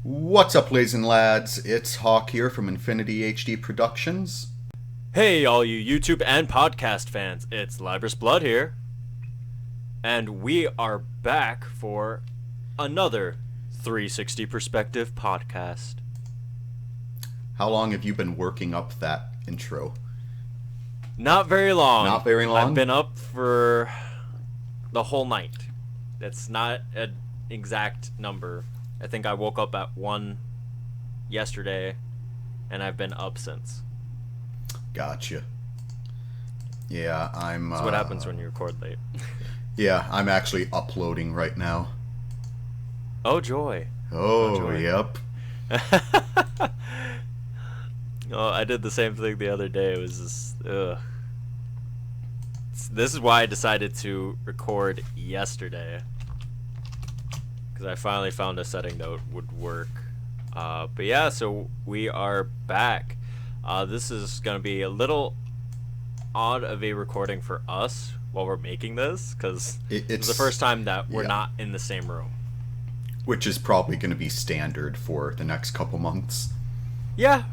What's up, ladies and lads? It's Hawk here from Infinity HD Productions. Hey, all you YouTube and podcast fans, it's Librous Blood here, and we are back for another 360 Perspective podcast. How long have you been working up that intro? Not very long. Not very long? I've been up for the whole night. That's not an exact number. I think I woke up at 1 yesterday, and I've been up since. Gotcha. Yeah, I'm... That's what happens when you record late. Yeah, I'm actually uploading right now. Oh, joy. Oh, joy. Yep. Oh, I did the same thing the other day. It was just, ugh. This is why I decided to record yesterday. Because I finally found a setting that would work. But yeah, so we are back. This is going to be a little odd of a recording for us while we're making this. Because it's the first time that we're not in the same room. Which is probably going to be standard for the next couple months. Yeah,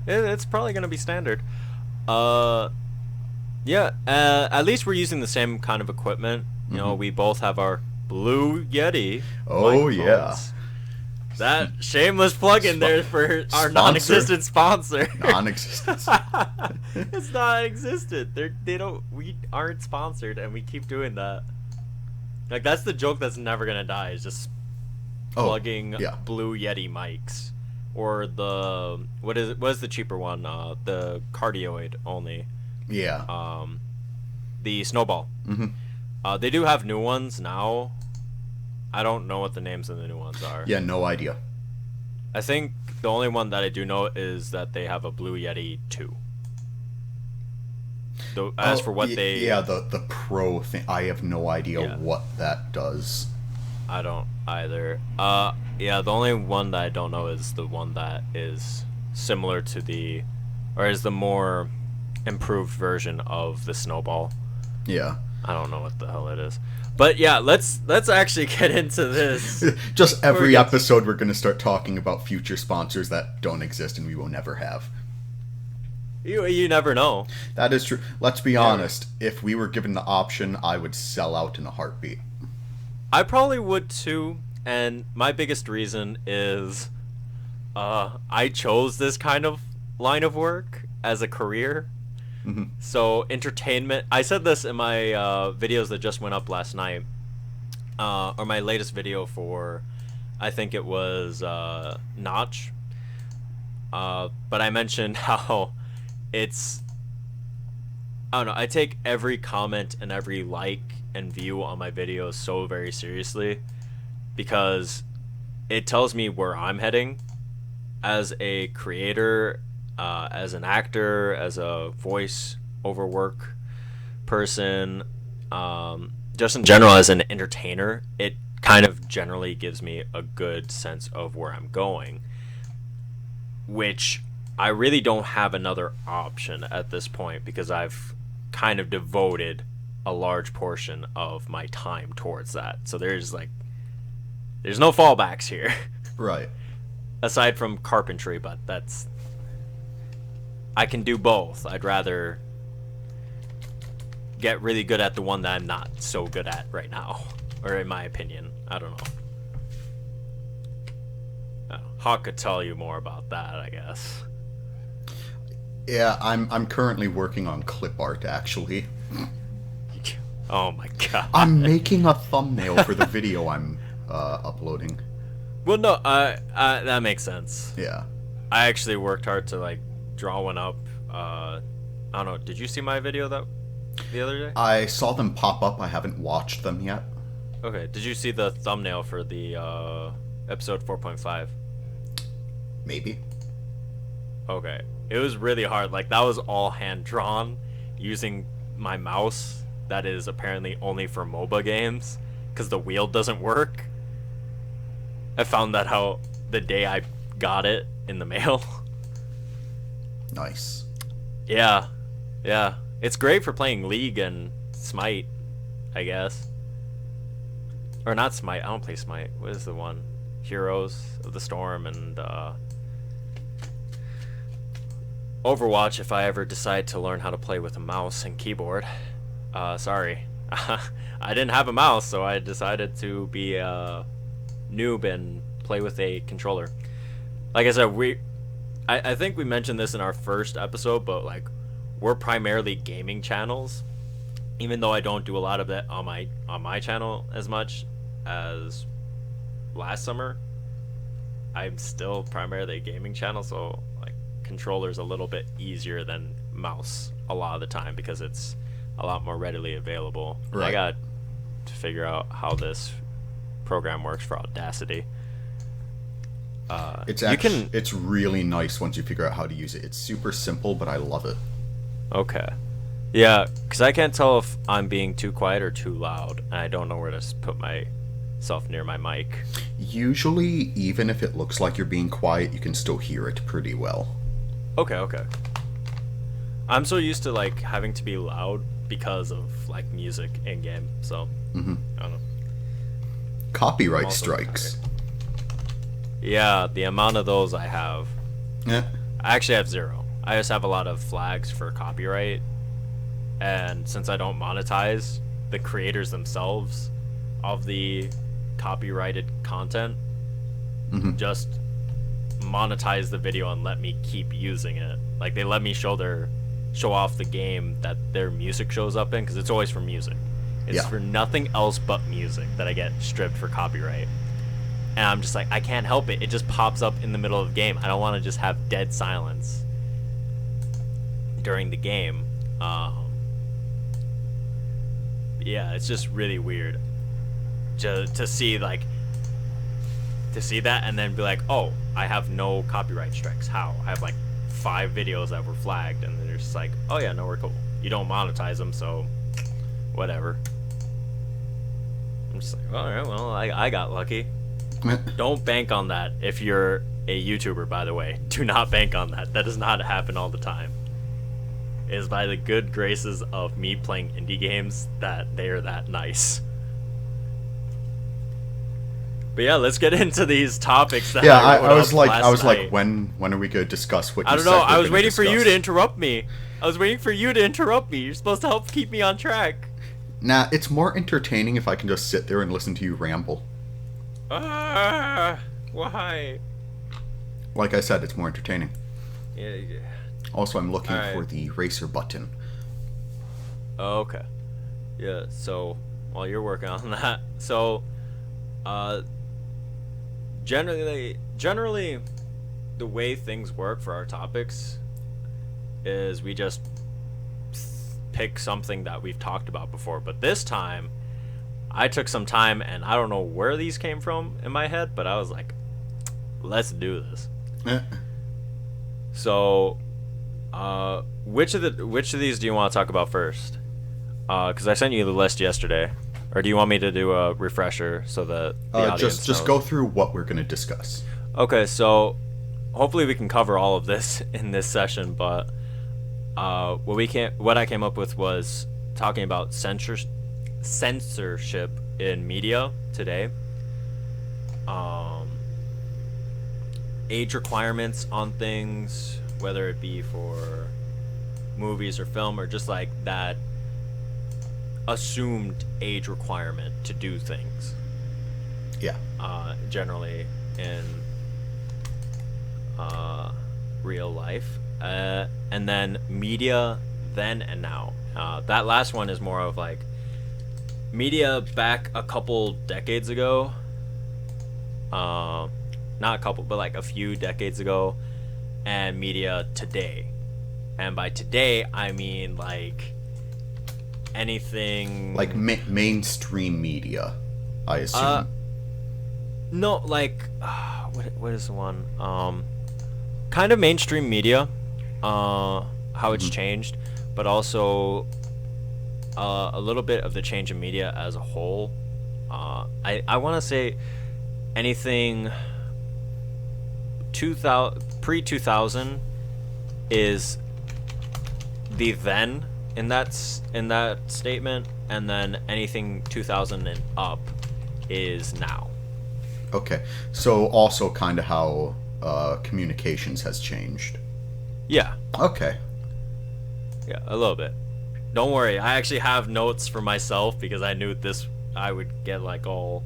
it's probably going to be standard. At least we're using the same kind of equipment. You know, we both have our Blue Yeti. Oh, microphones. yeah. That shameless plug in there for our non-existent sponsor. Non-existent. It's non-existent. We aren't sponsored, and we keep doing that. Like, that's the joke that's never gonna die. Is just plugging Blue Yeti mics, or the what is the cheaper one? The cardioid only. Yeah. The Snowball. They do have new ones now. I don't know what the names of the new ones are. Yeah, no idea. I think the only one that I do know is that they have a Blue Yeti 2. As for what they... Yeah, the Pro thing, I have no idea what that does. I don't either. The only one that I don't know is the one that is similar to or is the more improved version of the Snowball. Yeah. I don't know what the hell it is. But yeah, let's actually get into this. Just every episode we're going to start talking about future sponsors that don't exist and we will never have. You never know. That is true. Let's be honest. If we were given the option, I would sell out in a heartbeat. I probably would too, and my biggest reason is I chose this kind of line of work as a career. So entertainment, I said this in my videos that just went up last night, or my latest video for, I think it was Notch, but I mentioned how I don't know, I take every comment and every like and view on my videos so very seriously, because it tells me where I'm heading as a creator, as an actor, as a voice over work person, just in general as an entertainer. It kind of generally gives me a good sense of where I'm going, which I really don't have another option at this point, because I've kind of devoted a large portion of my time towards that. So there's no fallbacks here. Right. Aside from carpentry, but I can do both. I'd rather get really good at the one that I'm not so good at right now, or in my opinion. I don't know. Hawk could tell you more about that, I guess. Yeah, I'm currently working on clip art, actually. Oh my god. I'm making a thumbnail for the video I'm uploading. Well, no, that makes sense. Yeah. I actually worked hard to draw one up. I don't know. Did you see my video the other day? I saw them pop up. I haven't watched them yet. Okay. Did you see the thumbnail for the episode 4.5? Maybe. Okay. It was really hard. That was all hand drawn using my mouse that is apparently only for MOBA games, because the wheel doesn't work. I found that out the day I got it in the mail. Nice. Yeah. It's great for playing League and Smite, I guess. Or not Smite. I don't play Smite. What is the one? Heroes of the Storm, and Overwatch if I ever decide to learn how to play with a mouse and keyboard. Sorry. I didn't have a mouse, so I decided to be a noob and play with a controller. Like I said, I think we mentioned this in our first episode, but like we're primarily gaming channels. Even though I don't do a lot of that on my channel as much as last summer, I'm still primarily a gaming channel, so like controller's a little bit easier than mouse a lot of the time because it's a lot more readily available. Right. I got to figure out how this program works for Audacity. It's really nice once you figure out how to use it. It's super simple, but I love it. Okay. Yeah, because I can't tell if I'm being too quiet or too loud, and I don't know where to put myself near my mic. Usually, even if it looks like you're being quiet, you can still hear it pretty well. Okay. I'm so used to like having to be loud because of like music in game, so I don't know. Copyright strikes. Tired. Yeah, the amount of those I have. Yeah. I actually have 0. I just have a lot of flags for copyright. And since I don't monetize, the creators themselves of the copyrighted content just monetize the video and let me keep using it. Like they let me show off the game that their music shows up in, because it's always for music. It's for nothing else but music that I get stripped for copyright. And I'm just like, I can't help it. It just pops up in the middle of the game. I don't want to just have dead silence during the game. Yeah, it's just really weird to see that and then be like, oh, I have no copyright strikes. How? I have like 5 videos that were flagged, and they're just like, oh yeah, no, we're cool. You don't monetize them, so whatever. I'm just like, all right, well, I got lucky. Don't bank on that if you're a YouTuber, by the way. Do not bank on that. That does not happen all the time. It is by the good graces of me playing indie games that they are that nice. But yeah, let's get into these topics. That I was like, when are we gonna discuss what? I don't know. I was waiting for you to interrupt me. You're supposed to help keep me on track. Nah, it's more entertaining if I can just sit there and listen to you ramble. Why? Like I said, it's more entertaining. Yeah. Also, I'm looking for the eraser button. Oh, okay. Yeah, so while you're working on that, so generally the way things work for our topics is we just pick something that we've talked about before, but this time I took some time, and I don't know where these came from in my head, but I was like, let's do this. So which of these do you want to talk about first? Because I sent you the list yesterday. Or do you want me to do a refresher so that the audience just knows? go through what we're going to discuss. Okay, so hopefully we can cover all of this in this session, but what I came up with was talking about censorship in media today. Age requirements on things, whether it be for movies or film, or just like that assumed age requirement to do things. Yeah. Generally in real life. And then media then and now. That last one is more of like media back a couple decades ago. Not a couple, but like a few decades ago. And media today. And by today, I mean like anything like mainstream media, I assume. No, like what is the one? Kind of mainstream media, how it's changed, but also a little bit of the change in media as a whole. I want to say anything pre-2000 is the then in that statement, and then anything 2000 and up is now. Okay. So also kind of how communications has changed. Yeah, Okay. yeah, a little bit. Don't worry, I actually have notes for myself because I knew this I would get like all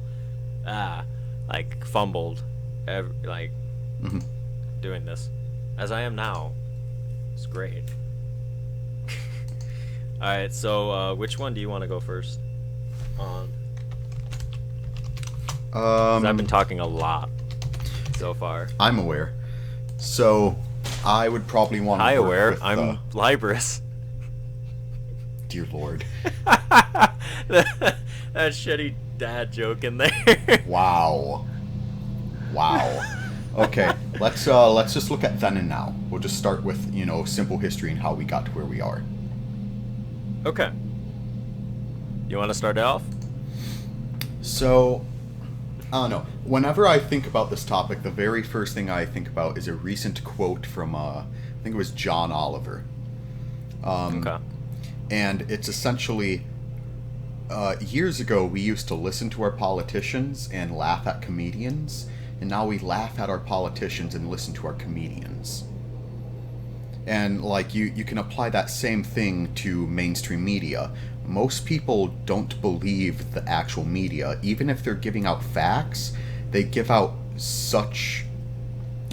ah like fumbled, like Hmm. doing this, as I am now. It's great. All right, so which one do you want to go first on? Because I've been Um, talking a lot so far. I'm aware. So I would probably want Hi, to work aware. with. I'm Libris. Dear Lord. that shitty dad joke in there. Wow. Wow. Okay, let's just look at then and now. We'll just start with simple history and how we got to where we are. Okay. You want to start it off? So, I don't know. Whenever I think about this topic, the very first thing I think about is a recent quote from I think it was John Oliver, Okay. and it's essentially years ago we used to listen to our politicians and laugh at comedians, and now we laugh at our politicians and listen to our comedians. And like you can apply that same thing to mainstream media. Most people don't believe the actual media, even if they're giving out facts. They give out such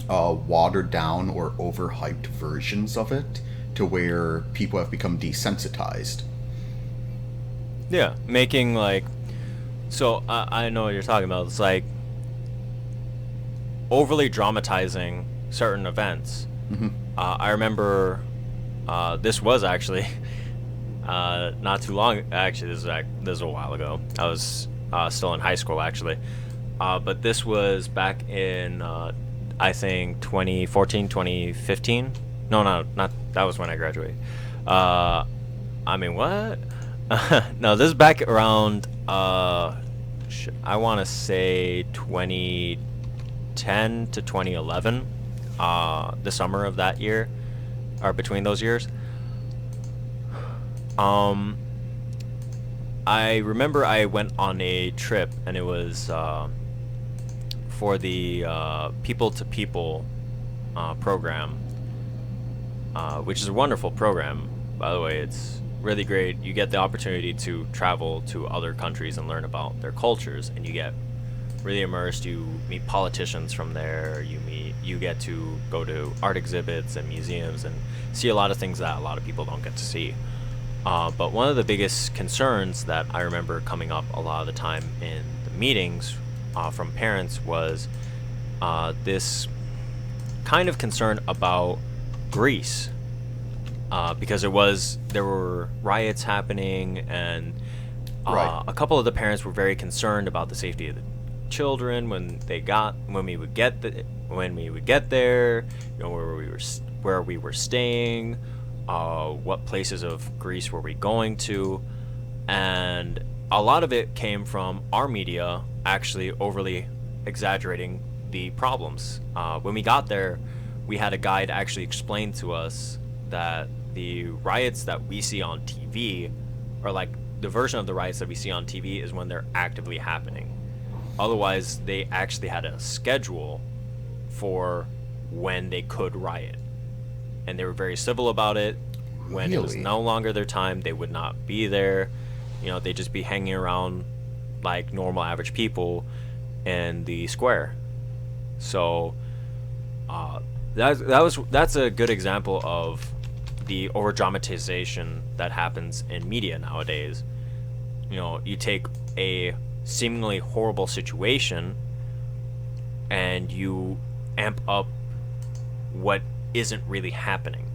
watered down or overhyped versions of it to where people have become desensitized. Yeah, making like. So I know what you're talking about. It's like overly dramatizing certain events. Hmm. I remember this was actually not too long. Actually, this is a while ago. I was still in high school actually, but this was back in I think 2014, 2015. No, no, not that was when I graduated. I mean, what? No, this is back around. I want to say 2010 to 2011. The summer of that year, or between those years. Um, I remember I went on a trip, and it was for the People to People program, which is a wonderful program, by the way. It's really great. You get the opportunity to travel to other countries and learn about their cultures, and you get really immersed. You meet politicians from there. You get to go to art exhibits and museums and see a lot of things that a lot of people don't get to see. But one of the biggest concerns that I remember coming up a lot of the time in the meetings from parents was this kind of concern about Greece, because there were riots happening, and Right. a couple of the parents were very concerned about the safety of the children when we would get there, where we were staying, what places of Greece were we going to, and a lot of it came from our media actually overly exaggerating the problems. When we got there, we had a guide actually explain to us that the riots that we see on TV, or like the version of the riots that we see on TV, is when they're actively happening. Otherwise, they actually had a schedule for when they could riot, and they were very civil about it. When it was Really? no longer their time, they would not be there. They'd just be hanging around like normal average people in the square. So that's a good example of the over dramatization that happens in media nowadays. You take a seemingly horrible situation and you amp up what isn't really happening.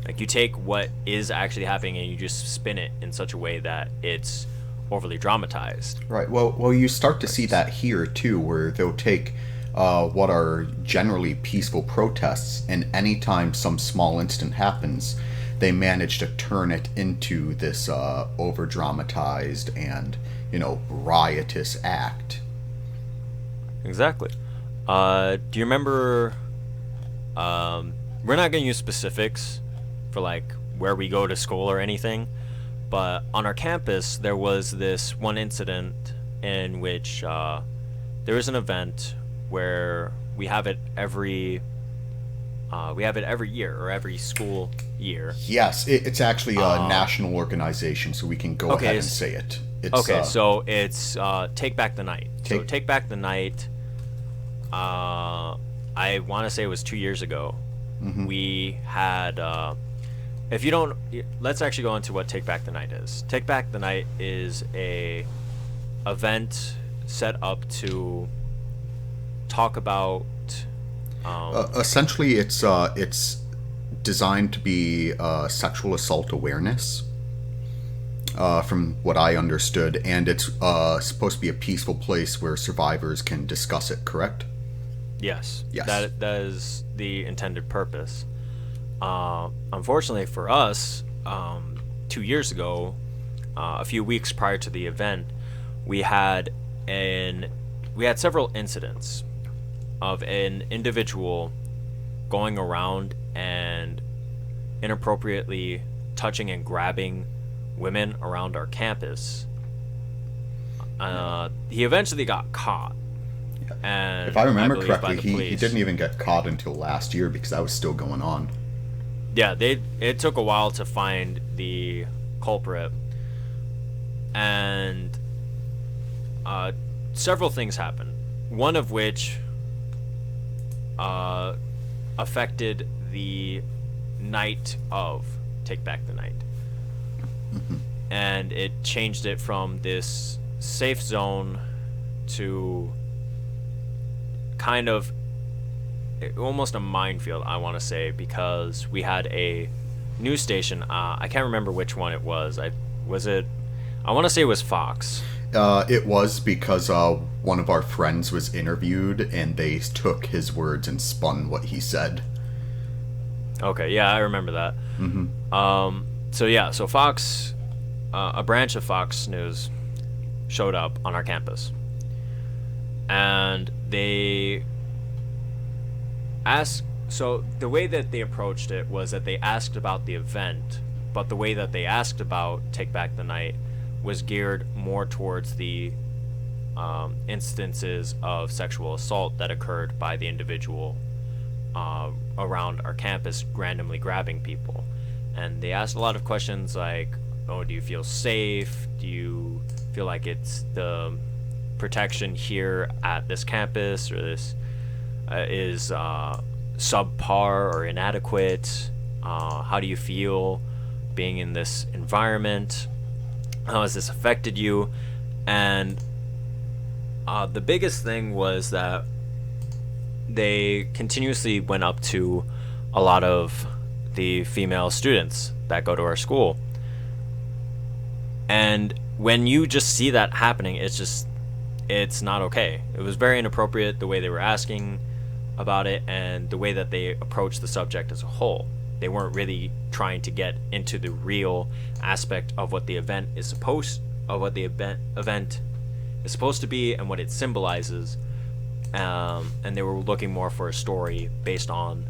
Like, you take what is actually happening and you just spin it in such a way that it's overly dramatized. Right. Well, you start to see that here too, where they'll take what are generally peaceful protests, and anytime some small incident happens, they manage to turn it into this over dramatized and riotous act. Exactly. Do you remember? We're not going to use specifics for like where we go to school or anything, but on our campus there was this one incident in which there is an event where we have it every year, or every school year. Yes, it's actually a national organization, so we can go ahead and say it. So it's Take Back the Night. Take Back the Night, I want to say it was 2 years ago. Mm-hmm. We had, if you don't, let's actually go into what Take Back the Night is. Take Back the Night is a event set up to talk about... essentially, it's designed to be sexual assault awareness, from what I understood, and it's supposed to be a peaceful place where survivors can discuss it, correct? Yes. That is the intended purpose. Unfortunately for us, 2 years ago, a few weeks prior to the event, we had several incidents of an individual going around and inappropriately touching and grabbing women around our campus. He eventually got caught. And if I remember correctly, he didn't even get caught until last year because that was still going on. Yeah, it took a while to find the culprit. And several things happened. One of which affected the night of Take Back the Night. Mm-hmm. And it changed it from this safe zone to kind of almost a minefield, I want to say, because we had a news station. I can't remember which one it was. I want to say it was Fox. It was because one of our friends was interviewed, and they took his words and spun what he said. Okay, yeah, I remember that. Mm-hmm. So Fox, a branch of Fox News, showed up on our campus, and they asked. So the way that they approached it was that they asked about the event, but the way that they asked about Take Back the Night was geared more towards the instances of sexual assault that occurred by the individual around our campus, randomly grabbing people. And they asked a lot of questions like, oh, do you feel safe? Do you feel like it's the protection here at this campus, or this is subpar or inadequate? How do you feel being in this environment? How has this affected you? And the biggest thing was that they continuously went up to a lot of the female students that go to our school. And when you just see that happening, it's not okay. It was very inappropriate the way they were asking about it and the way that they approached the subject as a whole. They weren't really trying to get into the real aspect of what the event is supposed to be and what it symbolizes, and they were looking more for a story based on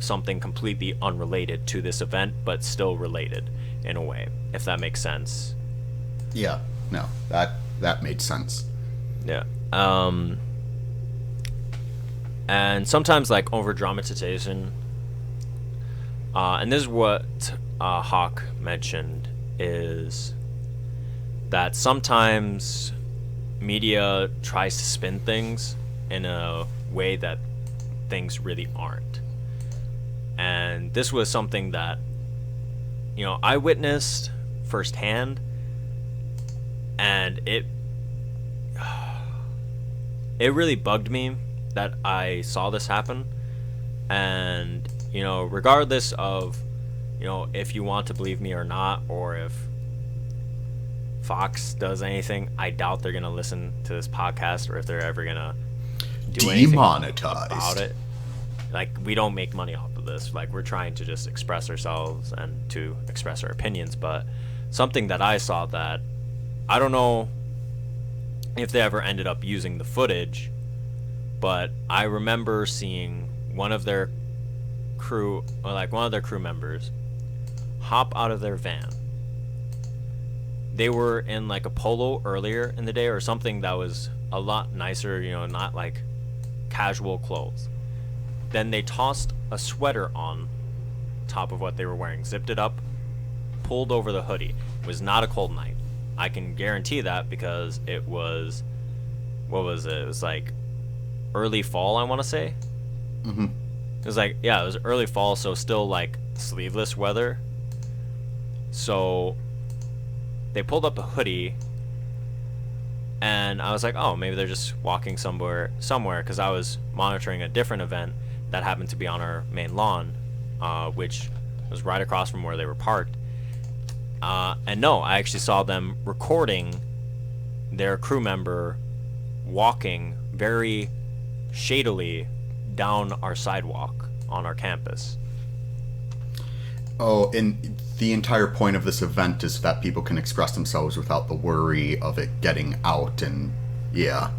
something completely unrelated to this event, but still related in a way, if that makes sense. Yeah, no, that made sense. Yeah. And sometimes, like, over dramatization, and this is what Hawk mentioned, is that sometimes media tries to spin things in a way that things really aren't. And this was something that, I witnessed firsthand, and it really bugged me that I saw this happen. And regardless of if you want to believe me or not, or if Fox does anything, I doubt they're gonna listen to this podcast, or if they're ever gonna do anything about it. Like, we don't make money off of this. Like, we're trying to just express ourselves and to express our opinions. But something that I saw, that I don't know if they ever ended up using the footage, but I remember seeing one of their crew members hop out of their van. They were in like a polo earlier in the day, or something that was a lot nicer, not like casual clothes. Then they tossed a sweater on top of what they were wearing, zipped it up, pulled over the hoodie. It was not a cold night. I can guarantee that because it was, what was it? It was like early fall, I want to say. Mm-hmm. It was like, yeah, it was early fall, so still like sleeveless weather. So they pulled up a hoodie, and I was like, oh, maybe they're just walking somewhere, because I was monitoring a different event that happened to be on our main lawn, which was right across from where they were parked. And no, I actually saw them recording their crew member walking very shadily down our sidewalk on our campus. Oh, and the entire point of this event is that people can express themselves without the worry of it getting out, and yeah.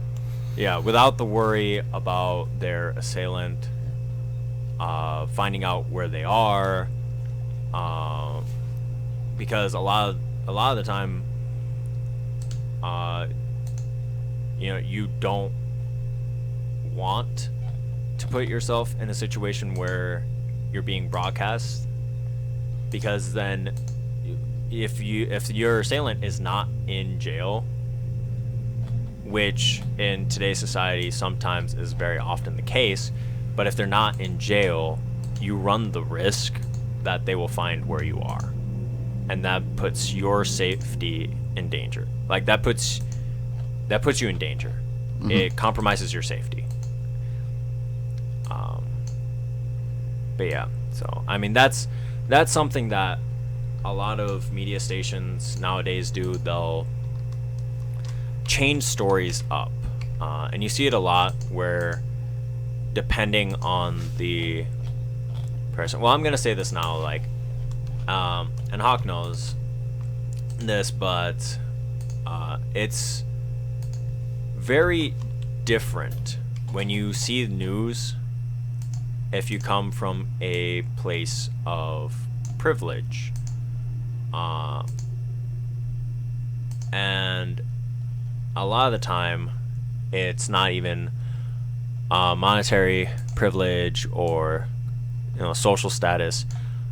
Yeah, without the worry about their assailant finding out where they are, because a lot of the time, you don't want to put yourself in a situation where you're being broadcast, because then if your assailant is not in jail, which in today's society sometimes is very often the case, but if they're not in jail, you run the risk that they will find where you are, and that puts your safety in danger. Like that puts you in danger. Mm-hmm. It compromises your safety. But yeah, so I mean that's something that a lot of media stations nowadays do. They'll change stories up, and you see it a lot where, depending on the person, well, I'm gonna say this now, like, and Hawk knows this, but it's very different when you see news if you come from a place of privilege, and a lot of the time it's not even monetary privilege or social status.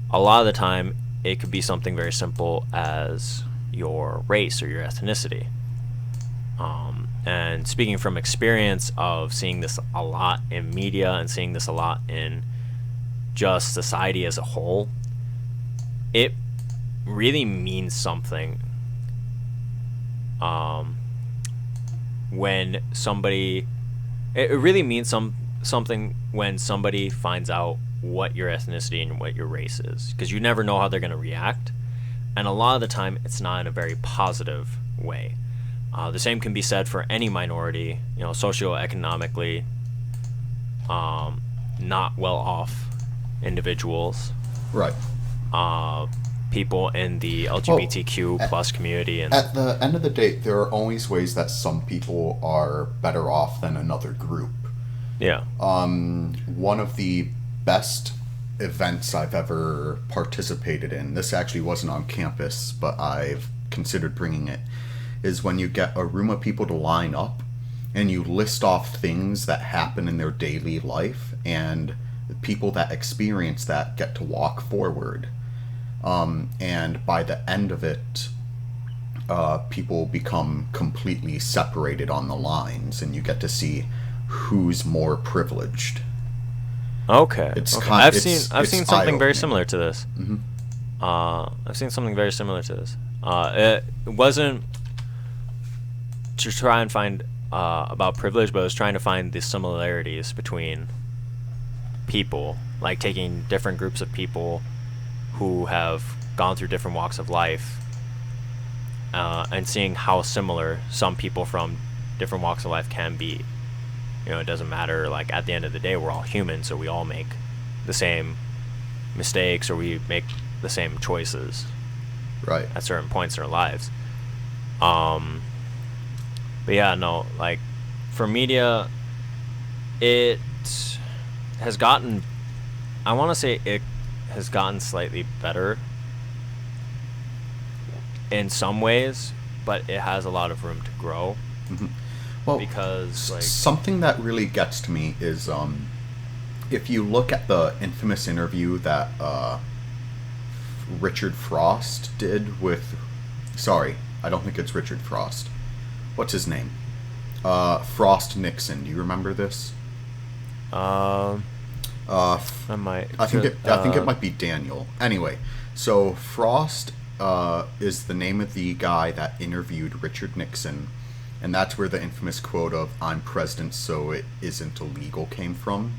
A lot of the time it could be something very simple as your race or your ethnicity. And speaking from experience of seeing this a lot in media and seeing this a lot in just society as a whole, it really means something when somebody it really means something when somebody finds out what your ethnicity and what your race is, because you never know how they're going to react, and a lot of the time it's not in a very positive way. The same can be said for any minority, socioeconomically not well off individuals, right? People in the LGBTQ plus community, and at the end of the day, there are always ways that some people are better off than another group. Yeah. One of the best events I've ever participated in, this actually wasn't on campus, but I've considered bringing it, is when you get a room of people to line up and you list off things that happen in their daily life, and the people that experience that get to walk forward. And by the end of it, people become completely separated on the lines, and you get to see who's more privileged. Okay. I've seen something very similar to this. Mm-hmm. I've seen something very similar to this. It wasn't to try and find about privilege, but I was trying to find the similarities between people, like taking different groups of people who have gone through different walks of life, and seeing how similar some people from different walks of life can be. It doesn't matter, like, at the end of the day, we're all human, so we all make the same mistakes, or we make the same choices, right, at certain points in our lives. But yeah, no, like, for media, it has gotten, I want to say it has gotten slightly better in some ways, but it has a lot of room to grow. Mm-hmm. Well, because like something that really gets to me is if you look at the infamous interview that Richard Frost did with. Sorry, I don't think it's Richard Frost. What's his name? Frost Nixon. Do you remember this? um Uh, I might I think it might be Daniel. Anyway, so Frost is the name of the guy that interviewed Richard Nixon, and that's where the infamous quote of "I'm president, so it isn't illegal" came from.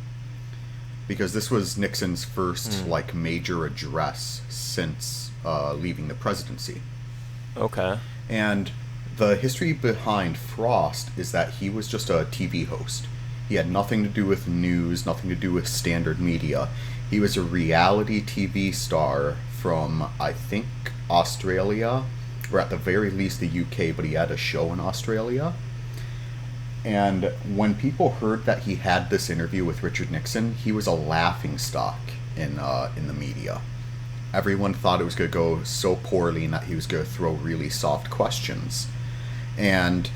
Because this was Nixon's first like major address since leaving the presidency. okay. And the history behind Frost is that he was just a TV host. He had nothing to do with news, nothing to do with standard media. He was a reality TV star from, I think, Australia, or at the very least the UK, but he had a show in Australia. And when people heard that he had this interview with Richard Nixon, he was a laughing stock in the media. Everyone thought it was going to go so poorly and that he was going to throw really soft questions. And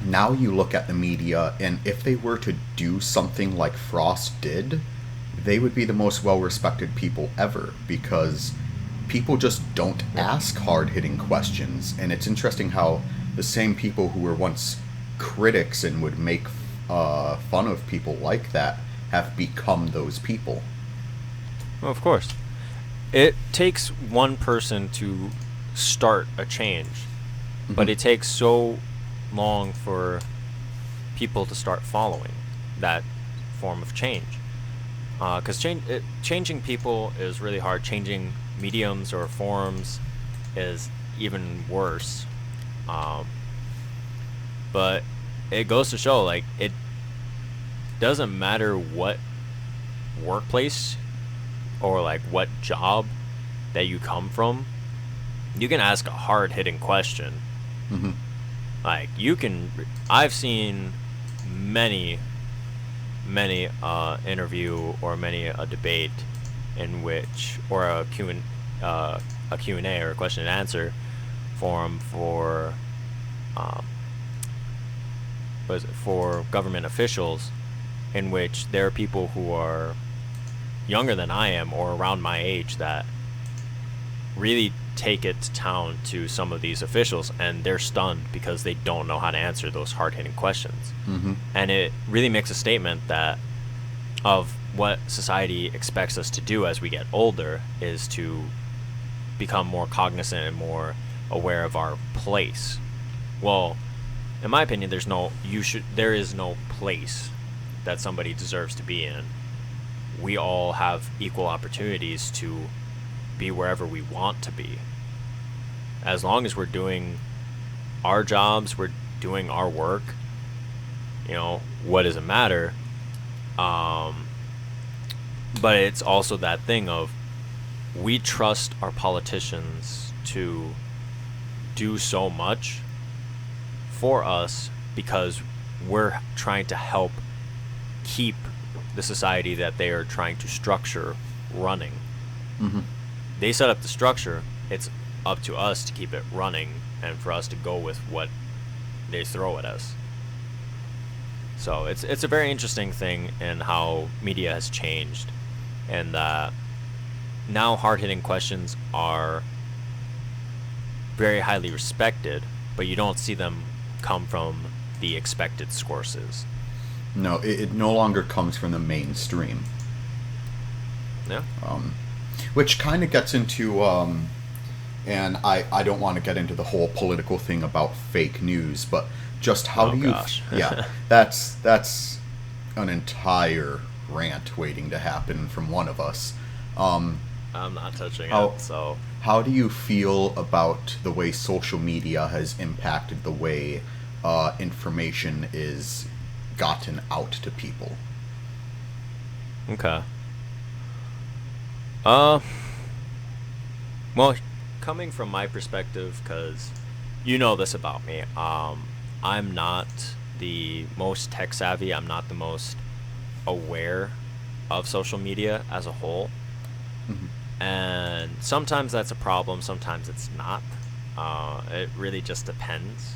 now you look at the media, and if they were to do something like Frost did, they would be the most well-respected people ever, because people just don't ask hard-hitting questions. And it's interesting how the same people who were once critics and would make fun of people like that have become those people. Well, of course. It takes one person to start a change, but it takes so long for people to start following that form of change. Because changing people is really hard. Changing mediums or forms is even worse. But it goes to show, like, it doesn't matter what workplace or like what job that you come from, you can ask a hard-hitting question. Like, I've seen many interview or many a debate in which, or a Q&A or a question and answer forum for for government officials, in which there are people who are younger than I am or around my age that really take it to town to some of these officials, and they're stunned because they don't know how to answer those hard-hitting questions. And it really makes a statement that of what society expects us to do as we get older is to become more cognizant and more aware of our place. Well, in my opinion, there is no place that somebody deserves to be in. We all have equal opportunities to be wherever we want to be. As long as we're doing our jobs, we're doing our work, what does it matter? But it's also that thing of, we trust our politicians to do so much for us because we're trying to help keep the society that they are trying to structure running. They set up the structure. It's up to us to keep it running and for us to go with what they throw at us. So it's a very interesting thing in how media has changed, and now hard-hitting questions are very highly respected, but you don't see them come from the expected sources. No, it no longer comes from the mainstream. Yeah. Which kind of gets into, and I don't want to get into the whole political thing about fake news, but just how do you... Gosh. Yeah, that's an entire rant waiting to happen from one of us. I'm not touching it, so... How do you feel about the way social media has impacted the way information is gotten out to people? Okay. Well, coming from my perspective, because you know this about me, I'm not the most tech savvy. I'm not the most aware of social media as a whole. And sometimes that's a problem, sometimes it's not. It really just depends.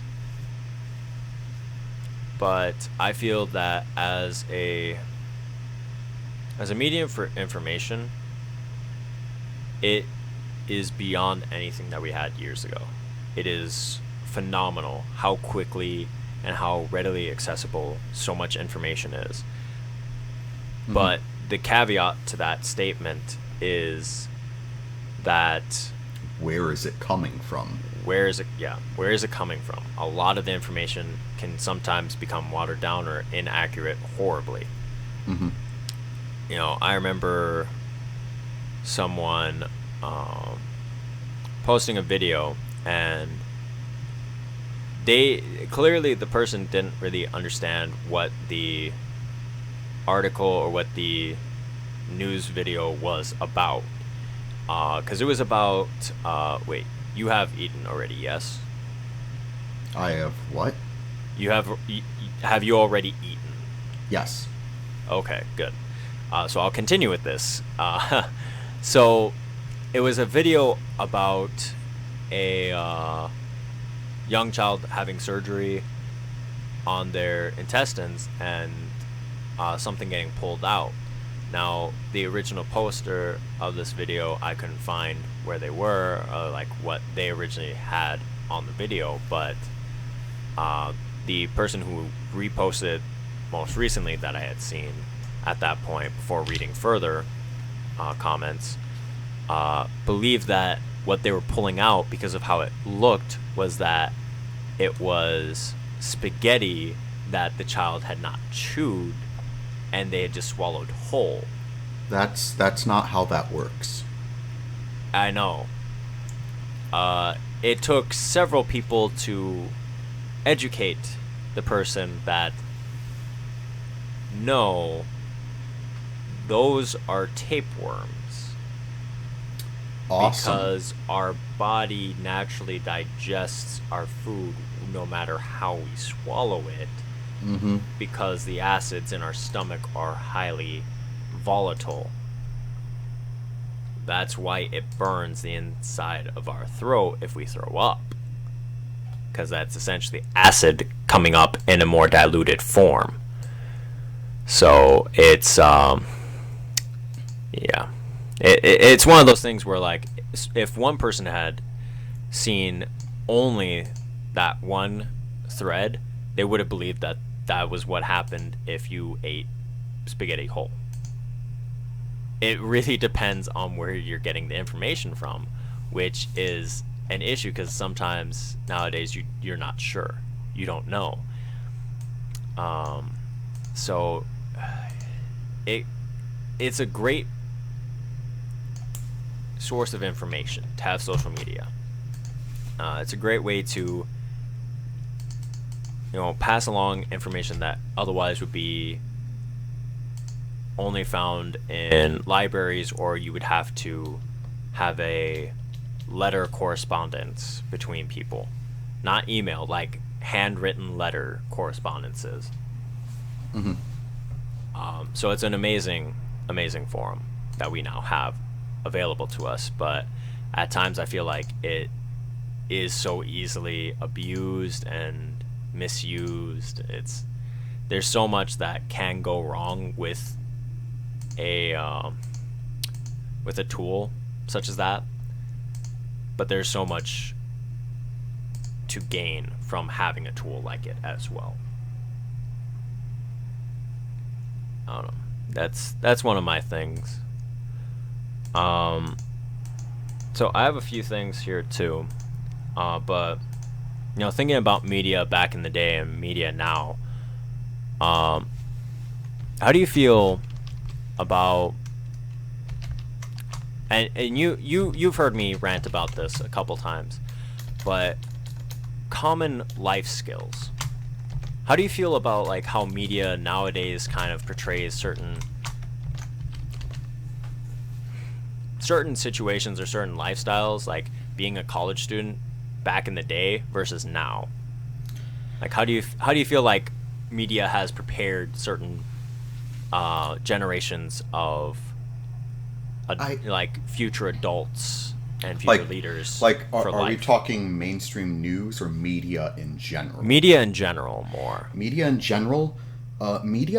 but I feel that as a medium for information, it is beyond anything that we had years ago. It is phenomenal how quickly and how readily accessible so much information is. Mm-hmm. But the caveat to that statement is that Where is it coming from? where is it coming from? A lot of the information can sometimes become watered down or inaccurate horribly. Mm-hmm. I remember someone posting a video, and the person didn't really understand what the article or what the news video was about, because it was about wait, you have eaten already, yes? I have what? Have you already eaten? Yes. Okay, good. So I'll continue with this. So it was a video about a young child having surgery on their intestines and something getting pulled out. Now, the original poster of this video, I couldn't find where they were, or like what they originally had on the video, but the person who reposted most recently that I had seen at that point, before reading further comments, believed that what they were pulling out, because of how it looked, was that it was spaghetti that the child had not chewed and they had just swallowed whole. That's not how that works. I know. It took several people to educate the person that no, those are tapeworms. Awesome. Because our body naturally digests our food no matter how we swallow it. Mm-hmm. Because the acids in our stomach are highly volatile. That's why it burns the inside of our throat if we throw up. Because that's essentially acid coming up in a more diluted form. So it's it's one of those things where, like, if one person had seen only that one thread, they would have believed that that was what happened if you ate spaghetti whole. It really depends on where you're getting the information from, which is an issue because sometimes nowadays you're not sure. You don't know. So it's a great source of information to have social media. It's a great way to pass along information that otherwise would be only found in libraries, or you would have to have a letter correspondence between people, not email, like handwritten letter correspondences. Mm-hmm. So it's an amazing forum that we now have available to us, but at times I feel like it is so easily abused and misused. There's so much that can go wrong with a tool such as that, but there's so much to gain from having a tool like it as well. I don't know. That's one of my things. So I have a few things here too, but thinking about media back in the day and media now, how do you feel about, and you've heard me rant about this a couple times, but common life skills. How do you feel about, like, how media nowadays kind of portrays certain situations or certain lifestyles, like being a college student back in the day versus now? Like, how do you feel like media has prepared certain generations of like future adults and future Like, leaders like, for are we life. talking mainstream news or media in general? Media in general, more. Media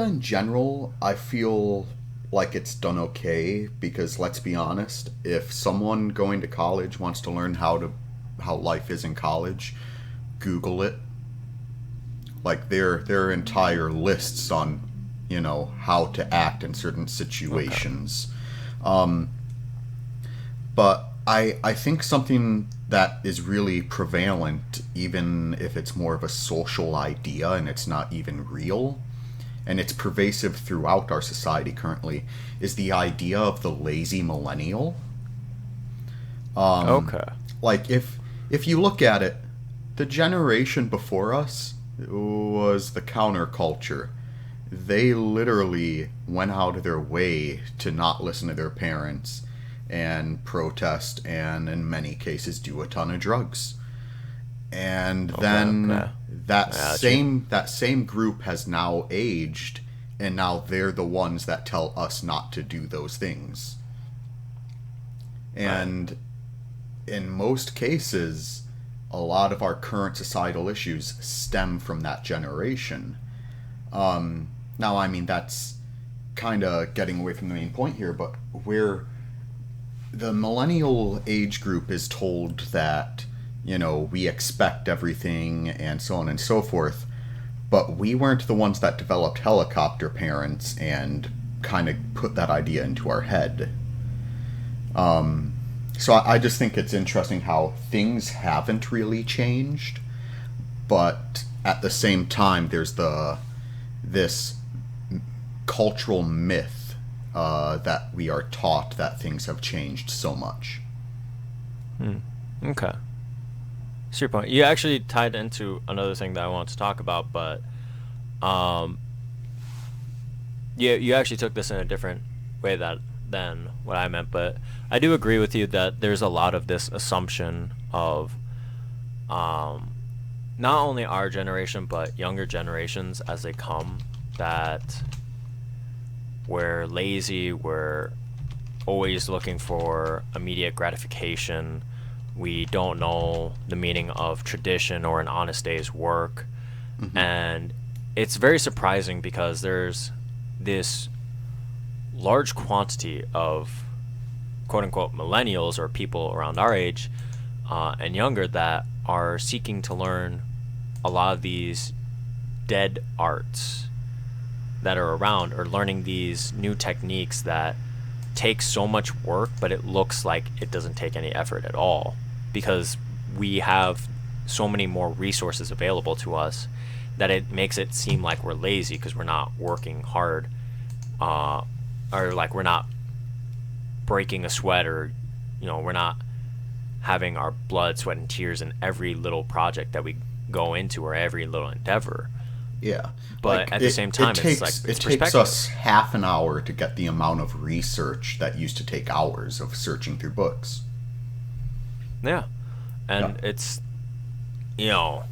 in general, I feel like it's done okay because let's be honest, if someone going to college wants to learn how life is in college, Google it. Like there are entire lists on, how to act in certain Okay. situations. Um, but I think something that is really prevalent, even if it's more of a social idea and it's not even real, and it's pervasive throughout our society currently, is the idea of the lazy millennial. Okay. Like if you look at it, the generation before us was the counterculture. They literally went out of their way to not listen to their parents and protest and in many cases do a ton of drugs. And Okay. Okay. then that I got you. same group has now aged and now they're the ones that tell us not to do those things. Right. And in most cases, a lot of our current societal issues stem from that generation. Now, I mean, that's kind of getting away from the main point here, but where the millennial age group is told that, we expect everything and so on and so forth, but we weren't the ones that developed helicopter parents and kind of put that idea into our head. So I just think it's interesting how things haven't really changed, but at the same time, there's this cultural myth that we are taught that things have changed so much. Hmm. Okay. That's your point. You actually tied into another thing that I want to talk about, but um, you actually took this in a different way than what I meant. But I do agree with you that there's a lot of this assumption of um, not only our generation but younger generations as they come, that we're lazy, we're always looking for immediate gratification. We don't know the meaning of tradition or an honest day's work. Mm-hmm. And it's very surprising because there's this large quantity of quote unquote millennials or people around our age and younger that are seeking to learn a lot of these dead arts that are around, or learning these new techniques that take so much work, but it looks like it doesn't take any effort at all because we have so many more resources available to us that it makes it seem like we're lazy because we're not working hard, uh, or like we're not breaking a sweat, or we're not having our blood, sweat, and tears in every little project that we go into or every little endeavor. Yeah, But like at the it same it time, it's like takes it it's takes perspective. us half an hour to get the amount of research that used to take hours of searching through books. Yeah, Yeah. and it's you know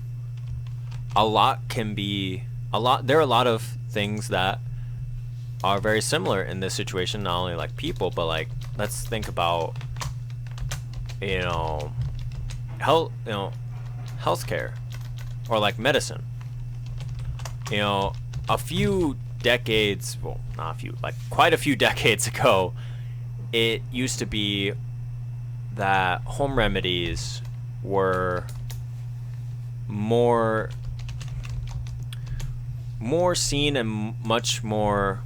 a lot can be a lot. There are a lot of things that are very similar in this situation. Not only like people, but like let's think about you know health, healthcare, or like medicine. You know, a few decades, well, not a few, like quite a few decades ago, it used to be that home remedies were more more seen and much more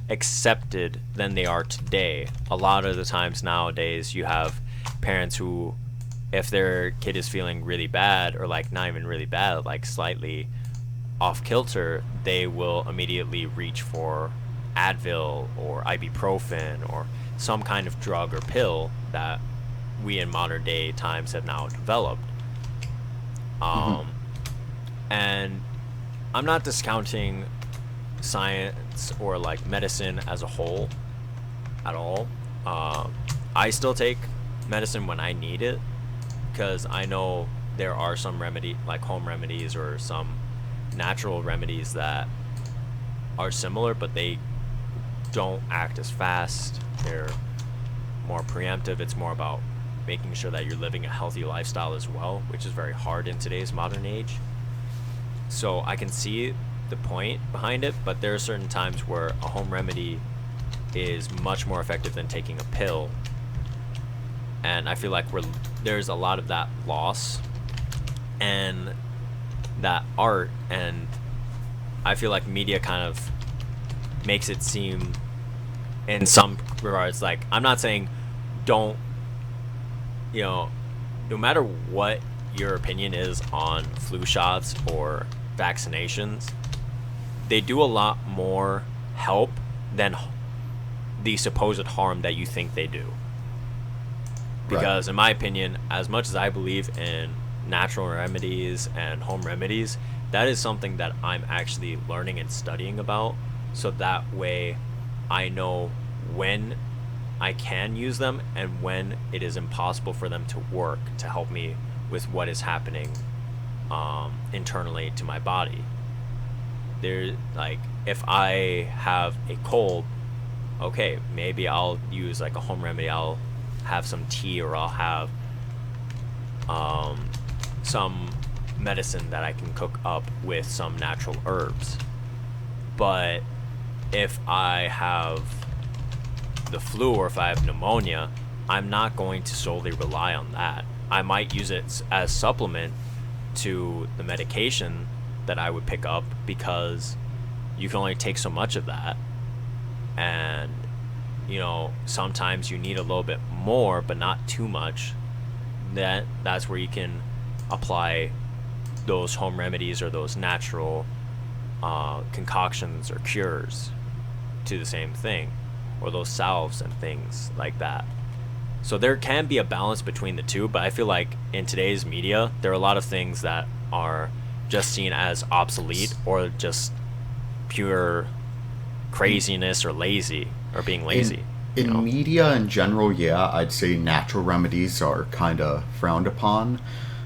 accepted than they are today. A lot of the times nowadays you have parents who, if their kid is feeling really bad, or like not even really bad, like slightly off kilter, they will immediately reach for Advil or ibuprofen or some kind of drug or pill that we in modern day times have now developed. Hmm. Um, and I'm not discounting science or like medicine as a whole at all. Um, I still take medicine when I need it because I know there are some like home remedies or some natural remedies that are similar, but they don't act as fast. They're more preemptive. It's more about making sure that you're living a healthy lifestyle as well, which is very hard in today's modern age. So I can see the point behind it, but there are certain times where a home remedy is much more effective than taking a pill. And I feel like there's a lot of that loss and that art, and I feel like media kind of makes it seem in some regards, like, I'm not saying don't, no matter what your opinion is on flu shots or vaccinations, they do a lot more help than the supposed harm that you think they do. Because in my opinion, as much as I believe in natural remedies and home remedies, that is something that I'm actually learning and studying about, so that way I know when I can use them and when it is impossible for them to work to help me with what is happening internally to my body. Like, if I have a cold, okay, maybe I'll use like a home remedy. I'll have some tea, or I'll have some medicine that I can cook up with some natural herbs. But if I have the flu, or if I have pneumonia, I'm not going to solely rely on that. I might use it as supplement to the medication that I would pick up, because you can only take so much of that, and sometimes you need a little bit more, but not too much. That's where you can apply those home remedies or those natural concoctions or cures to the same thing, or those salves and things like that. So there can be a balance between the two, but I feel like in today's media, there are a lot of things that are just seen as obsolete, or just pure craziness, or lazy, or being lazy. In media in general, yeah, I'd say natural remedies are kind of frowned upon.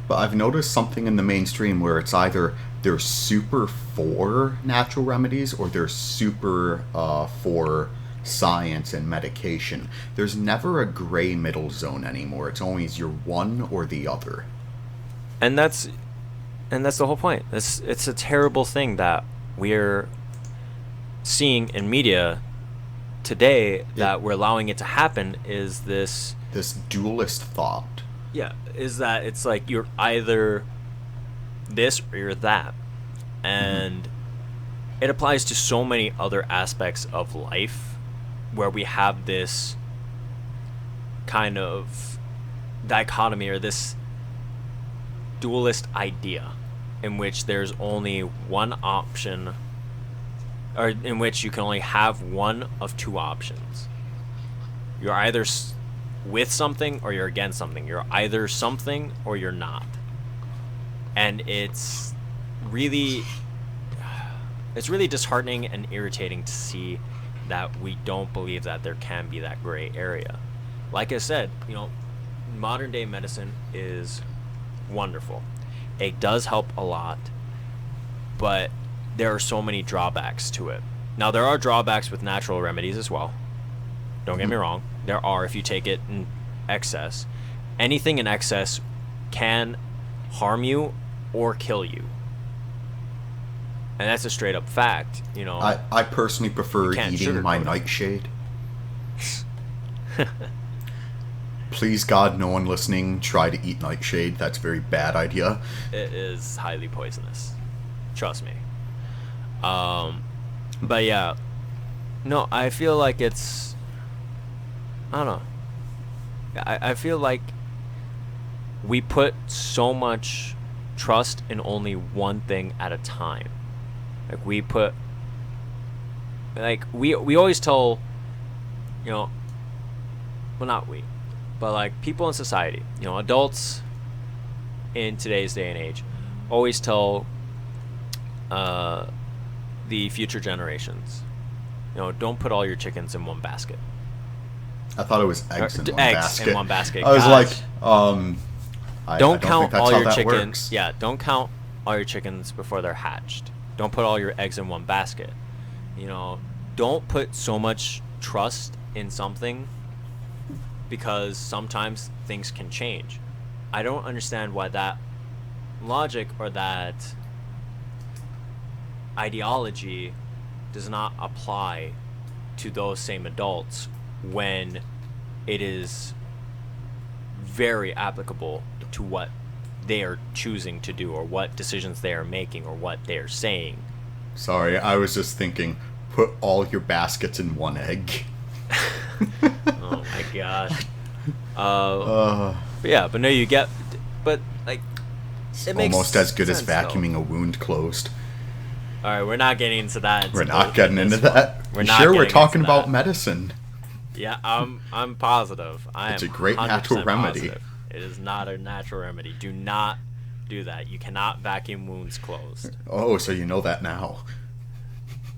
But I've noticed something in the mainstream where it's either they're super for natural remedies, or they're super for science and medication. There's never a gray middle zone anymore. It's always you're one or the other. And that's the whole point. It's a terrible thing that we're seeing in media today, that we're allowing it to happen, is this dualist thought. Yeah, is that it's like you're either this or you're that. And it applies to so many other aspects of life, where we have this kind of dichotomy, or this dualist idea, in which there's only one option, or in which you can only have one of two options. You're either with something or you're against something. You're either something or you're not. And it's really disheartening and irritating to see that we don't believe that there can be that gray area. Like I said, modern day medicine is wonderful. It does help a lot, but there are so many drawbacks to it. Now, there are drawbacks with natural remedies as well. Don't get me wrong. There are, if you take it in excess. Anything in excess can harm you or kill you. And that's a straight up fact, I personally prefer eating my nightshade. Please God, no one listening try to eat nightshade. That's a very bad idea. It is highly poisonous. Trust me. But yeah. No, I feel like it's... I don't know. I feel like we put so much trust in only one thing at a time. Like, we put... Like, we always tell... well, not we. But, like, people in society, adults in today's day and age always tell the future generations, don't put all your chickens in one basket. I thought it was eggs in one basket. In one basket. I was like, I don't don't count think that's all how your that chickens. works. Yeah, don't count all your chickens before they're hatched. Don't put all your eggs in one basket. Don't put so much trust in something because sometimes things can change. I don't understand why that logic or that ideology does not apply to those same adults when it is very applicable to what they are choosing to do, or what decisions they are making, or what they are saying. Sorry, I was just thinking, put all your baskets in one egg. Oh my gosh. But no, you get, but like, it makes almost as good as sense, vacuuming though. a wound closed. All right, we're not getting into that. We're not getting into that. We're not Sure, we're getting talking into about that. medicine. Yeah, I'm positive. It's a great natural remedy. Positive. It is not a natural remedy. Do not do that. You cannot vacuum wounds closed. Oh, so you know that now.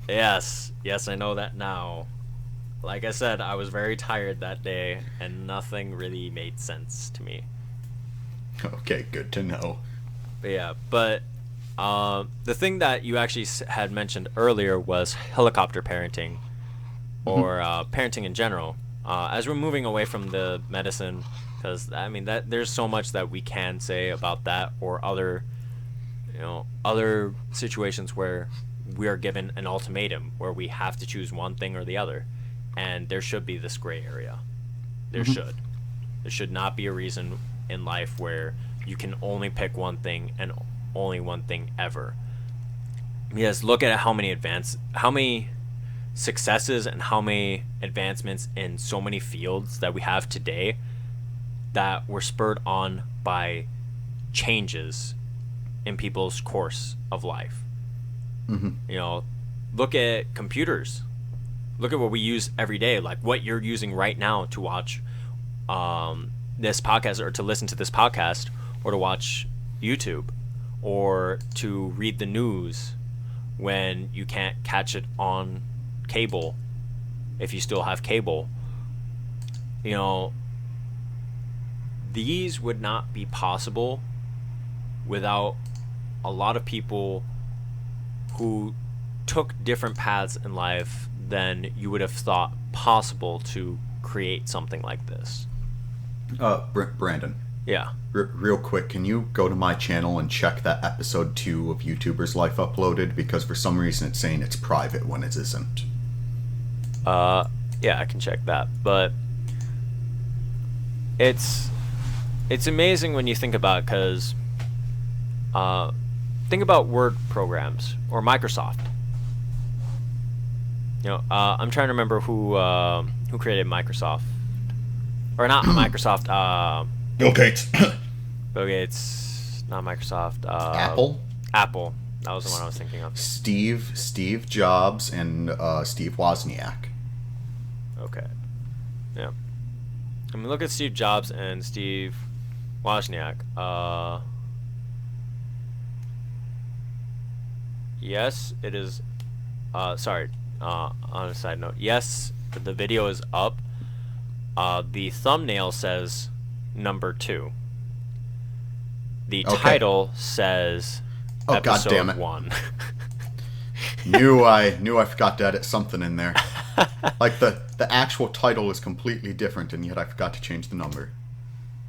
Yes, I know that now. Like I said, I was very tired that day, and nothing really made sense to me. Okay, good to know. But the thing that you actually had mentioned earlier was helicopter parenting, or parenting in general. As we're moving away from the medicine, because I mean that there's so much that we can say about that, or other situations where we are given an ultimatum where we have to choose one thing or the other, and there should be this gray area. There should not be a reason in life where you can only pick one thing and only one thing ever. Yes, look at how many successes and how many advancements in so many fields that we have today that were spurred on by changes in people's course of life. Look at computers. Look at what we use every day, like what you're using right now to watch this podcast, or to listen to this podcast, or to watch YouTube, or to read the news when you can't catch it on cable, if you still have cable. These would not be possible without a lot of people who took different paths in life than you would have thought possible to create something like this. Brandon. Yeah. Real quick, can you go to my channel and check that episode 2 of YouTuber's Life uploaded? Because for some reason it's saying it's private when it isn't. Yeah, I can check that. But it's amazing when you think about it, because think about Word programs or Microsoft. I'm trying to remember who created Microsoft, or not Microsoft. Bill Gates. Bill Gates, not Microsoft. Apple. Apple. That was the one I was thinking of. Steve Jobs and Steve Wozniak. Okay. Yeah. I mean, look at Steve Jobs and Steve Wozniak. Yes, it is. Sorry. On a side note, yes, the video is up. The thumbnail says number 2. The title says episode God damn it. 1. knew I forgot to edit something in there. Like the actual title is completely different, and yet I forgot to change the number.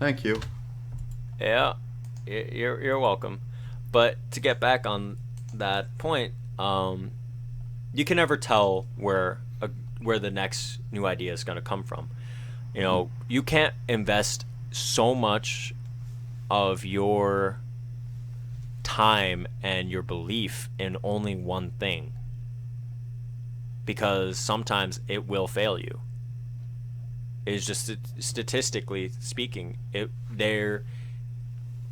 Thank you. Yeah, you're welcome. But to get back on that point, you can never tell where the next new idea is going to come from. You can't invest so much of your time and your belief in only one thing, because sometimes it will fail you. It's just statistically speaking, there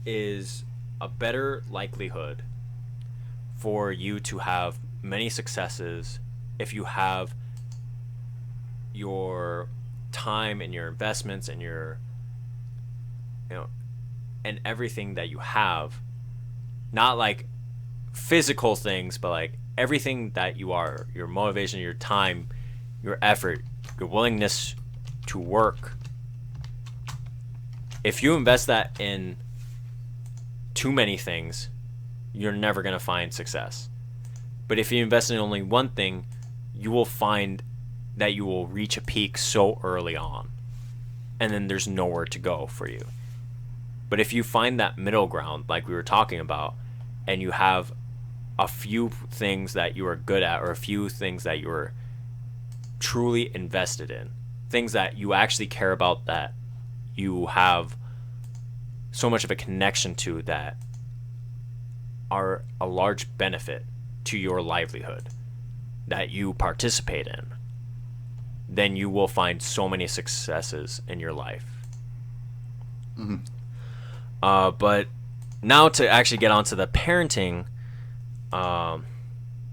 is a better likelihood for you to have many successes if you have your time and your investments and your and everything that you have, not like physical things, but like everything that you are, your motivation, your time, your effort, your willingness to work. If you invest that in too many things, you're never going to find success. But if you invest in only one thing, you will find that you will reach a peak so early on. and then there's nowhere to go for you. But if you find that middle ground, like we were talking about, and you have a few things that you are good at, or a few things that you are truly invested in, things that you actually care about, that you have so much of a connection to, that are a large benefit to your livelihood, that you participate in, then you will find so many successes in your life. Mm-hmm. But now to actually get onto the parenting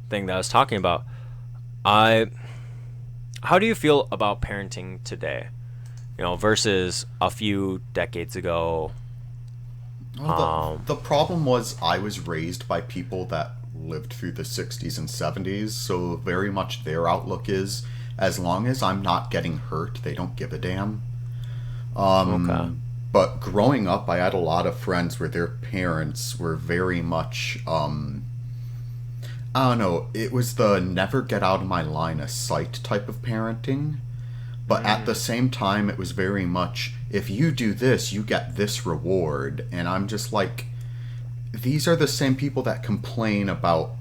thing that I was talking about, how do you feel about parenting today? Versus a few decades ago. Well, the problem was I was raised by people that lived through the 60s and 70s, so very much their outlook is, as long as I'm not getting hurt, they don't give a damn. Okay. But growing up, I had a lot of friends where their parents were very much, I don't know, it was the never get out of my line of sight type of parenting. But at the same time, it was very much, if you do this, you get this reward. And I'm just like, these are the same people that complain about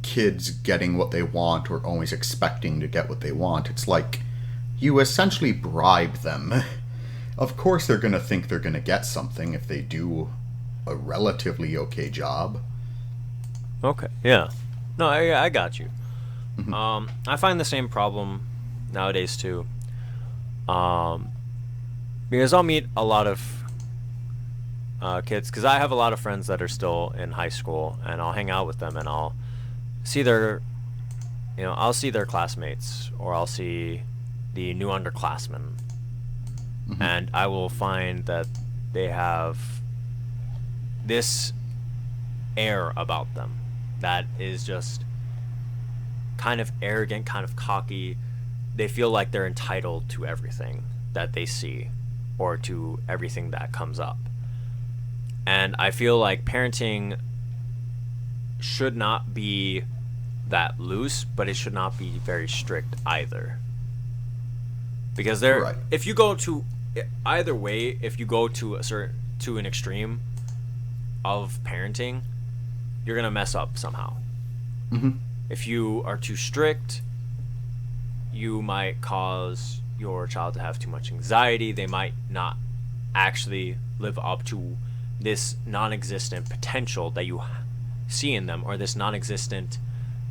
kids getting what they want or always expecting to get what they want. It's like, you essentially bribe them. Of course they're going to think they're going to get something if they do a relatively okay job. Okay. Yeah. No, I got you. Mhm. I find the same problem nowadays too. Because I'll meet a lot of kids, because I have a lot of friends that are still in high school, and I'll hang out with them, and I'll see I'll see their classmates, or I'll see the new underclassmen, and I will find that they have this air about them that is just kind of arrogant, kind of cocky. They feel like they're entitled to everything that they see, or to everything that comes up. And I feel like parenting should not be that loose, but it should not be very strict either. Because Right. if you go to either way, if you go to an extreme of parenting, you're gonna mess up somehow. Mm-hmm. If you are too strict, you might cause your child to have too much anxiety. They might not actually live up to this non-existent potential that you see in them, or this non-existent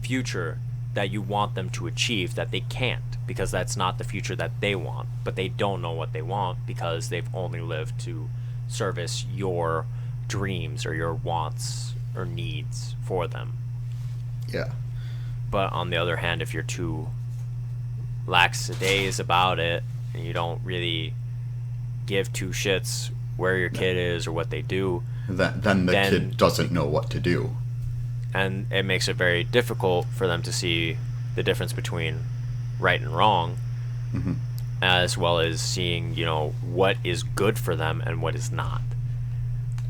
future that you want them to achieve, that they can't, because that's not the future that they want. But they don't know what they want because they've only lived to service your dreams or your wants or needs for them. Yeah. But on the other hand, if you're too lackadays about it, and you don't really give two shits where your kid is or what they do, Then the kid doesn't know what to do. and it makes it very difficult for them to see the difference between right and wrong, Mm-hmm. as well as seeing what is good for them and what is not.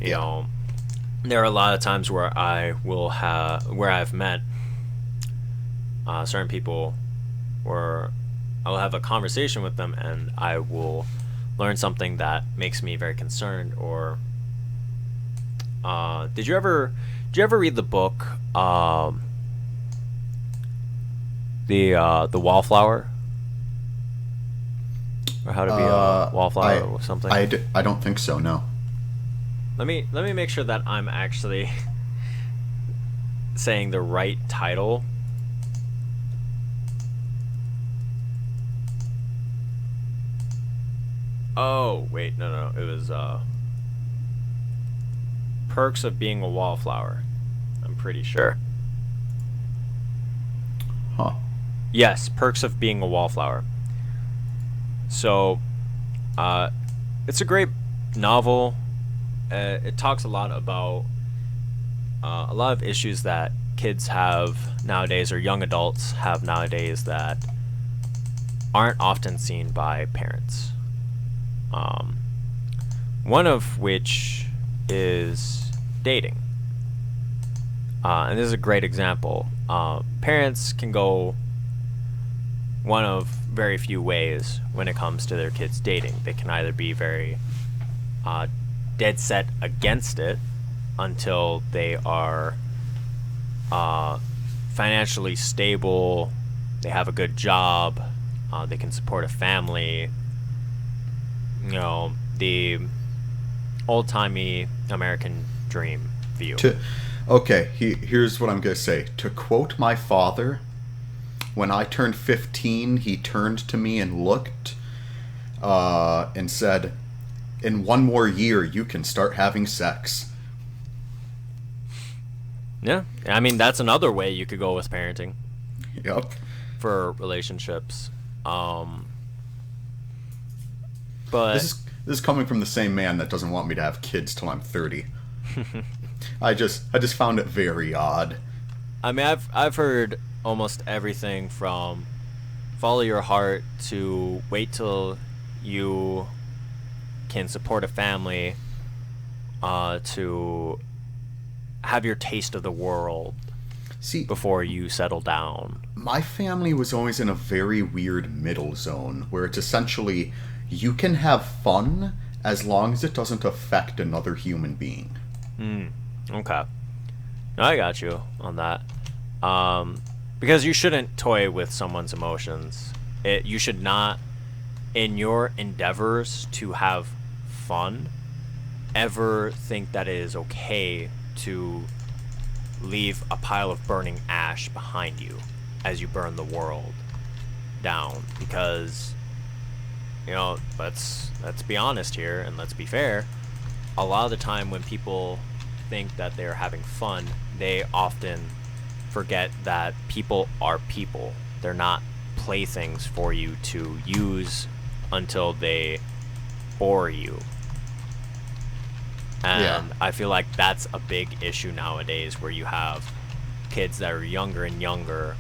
There are a lot of times where I've met certain people where I'll have a conversation with them, and I will learn something that makes me very concerned. Or did you ever read the book, the Wallflower, or how to be a wallflower or something? I don't think so, no. Let me make sure that I'm actually saying the right title. Oh, wait, no. It was Perks of Being a Wallflower. I'm pretty sure. Huh. Yes, Perks of Being a Wallflower. So, it's a great novel. It talks a lot about a lot of issues that kids have nowadays, or young adults have nowadays, that aren't often seen by parents. One of which is dating. And this is a great example. Parents can go one of very few ways when it comes to their kids dating. They can either be very dead set against it until they are financially stable, they have a good job, they can support a family, you know, the old-timey American dream view. Here's what I'm going to say. To quote my father, when I turned 15, he turned to me and looked and said, "In one more year, you can start having sex." Yeah, I mean, that's another way you could go with parenting. Yep. For relationships. But this is coming from the same man that doesn't want me to have kids till I'm 30. I just found it very odd. I mean, I've heard almost everything from follow your heart to wait till you can support a family, to have your taste of the world before you settle down. My family was always in a very weird middle zone where it's essentially you can have fun as long as it doesn't affect another human being. Okay. I got you on that. Because you shouldn't toy with someone's emotions. You should not, in your endeavors to have fun, ever think that it is okay to leave a pile of burning ash behind you as you burn the world down. Because, you know, let's be honest here and let's be fair. A lot of the time when people think that they're having fun, they often forget that people are people. They're not playthings for you to use until they bore you. And I feel like that's a big issue nowadays, where you have kids that are younger and younger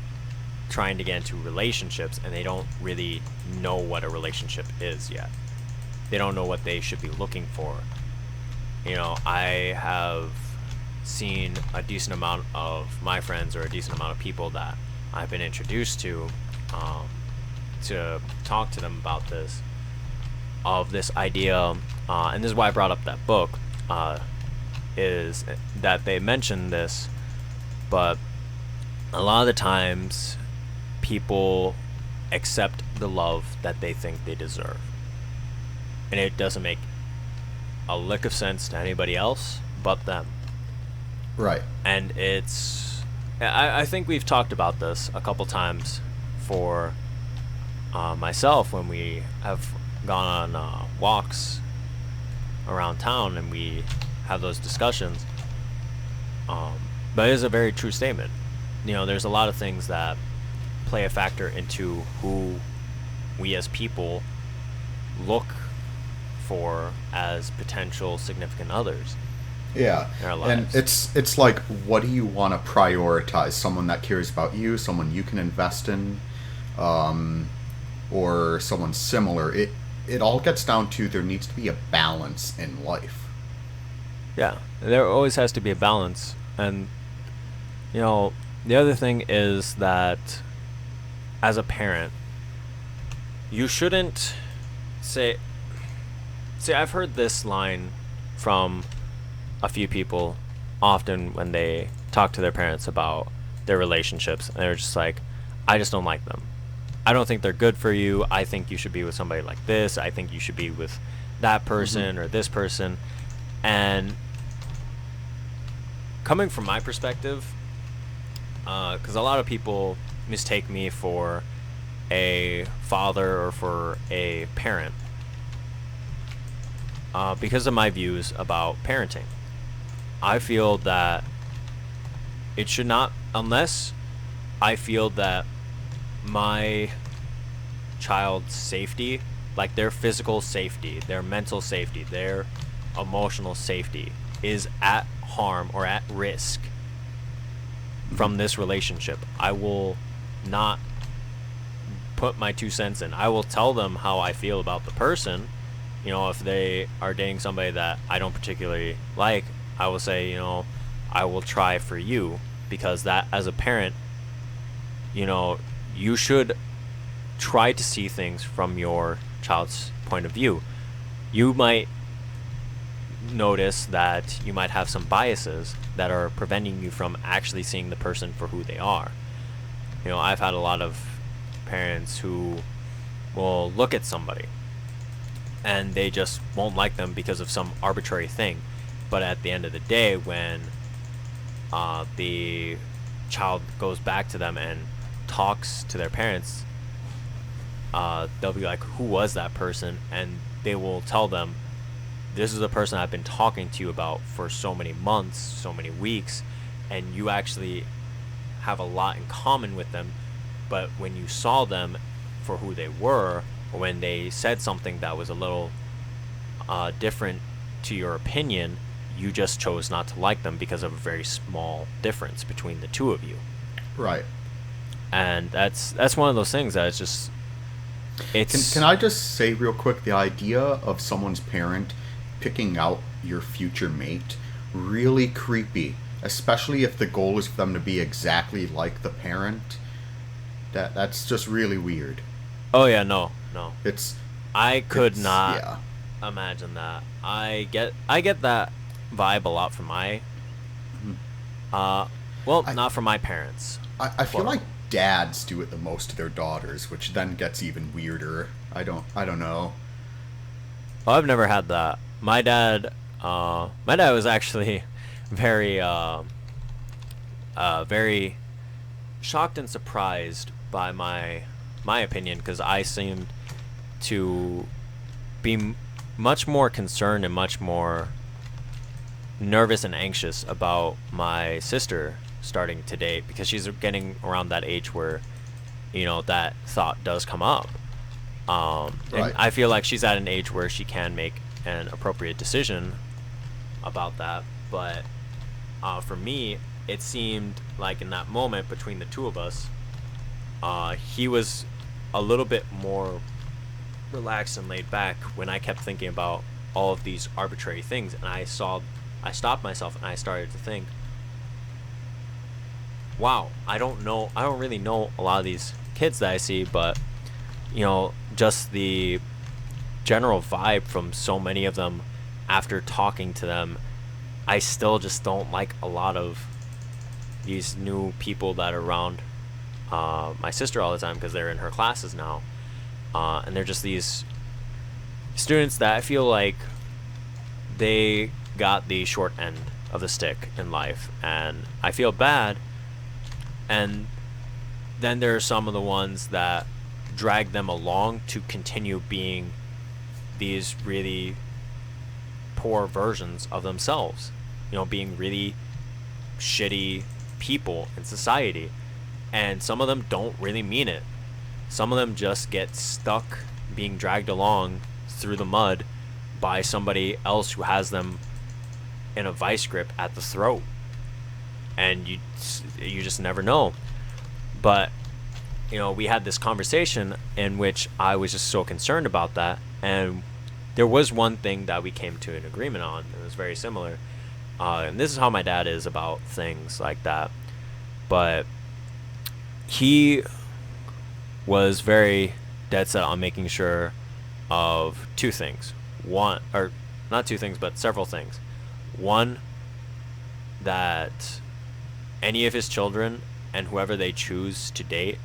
trying to get into relationships, and they don't really know what a relationship is yet. They don't know what they should be looking for. You know, I have seen a decent amount of my friends, or a decent amount of people that I've been introduced to talk to them about this, of this idea, and this is why I brought up that book, is that they mention this, but a lot of the times people accept the love that they think they deserve, and it doesn't make a lick of sense to anybody else but them. Right. And I think we've talked about this a couple times for myself when we have gone on walks around town and we have those discussions. But it is a very true statement. You know, there's a lot of things that play a factor into who we as people look for as potential significant others. Yeah, in our lives. And it's like, what do you want to prioritize? Someone that cares about you, someone you can invest in, or someone similar. It all gets down to there needs to be a balance in life. Yeah, there always has to be a balance. And, you know, the other thing is that as a parent, you shouldn't say, I've heard this line from a few people often when they talk to their parents about their relationships, and they're just like, I just don't like them. I don't think they're good for you. I think you should be with somebody like this. I think you should be with that person or this person. And coming from my perspective, because a lot of people mistake me for a father or for a parent because of my views about parenting. I feel that it should not, unless I feel that my child's safety, like their physical safety, their mental safety, their emotional safety, is at harm or at risk from this relationship, I will not put my 2 cents in. I will tell them how I feel about the person. You know, if they are dating somebody that I don't particularly like, I will say, you know, I will try for you, because that, as a parent, you know, you should try to see things from your child's point of view. You might notice that you might have some biases that are preventing you from actually seeing the person for who they are. I've had a lot of parents who will look at somebody and they just won't like them because of some arbitrary thing. But at the end of the day, when the child goes back to them and talks to their parents, they'll be like, who was that person? And they will tell them, this is the person I've been talking to you about for so many months, so many weeks, and you actually have a lot in common with them. But when you saw them for who they were, or when they said something that was a little different to your opinion, you just chose not to like them because of a very small difference between the two of you. Right. And that's one of those things that it's just, it's... Can I just say real quick, the idea of someone's parent picking out your future mate, really creepy, especially if the goal is for them to be exactly like the parent. That's just really weird. Oh yeah, no. I could not yeah. imagine that. I get that vibe a lot from my not from my parents. I feel like dads do it the most to their daughters, which then gets even weirder. I don't know. Well, I've never had that. My dad was actually very very shocked and surprised by my opinion, because I seemed to be much more concerned and much more nervous and anxious about my sister starting to date, because she's getting around that age where that thought does come up. Right. And I feel like she's at an age where she can make an appropriate decision about that. But for me, it seemed like in that moment between the two of us, he was a little bit more relaxed and laid back when I kept thinking about all of these arbitrary things. And I stopped myself and I started to think, wow, I don't really know a lot of these kids that I see, but just the general vibe from so many of them after talking to them, I still just don't like a lot of these new people that are around my sister all the time, because they're in her classes now, and they're just these students that I feel like they got the short end of the stick in life, and I feel bad. And then there are some of the ones that drag them along to continue being these really poor versions of themselves, being really shitty people in society. And some of them don't really mean it. Some of them just get stuck being dragged along through the mud by somebody else who has them in a vice grip at the throat, and you just never know. But we had this conversation in which I was just so concerned about that, and there was one thing that we came to an agreement on. It was very similar, and this is how my dad is about things like that. But he was very dead set on making sure of two things. One, or not two things, but several things. One, that any of his children and whoever they choose to date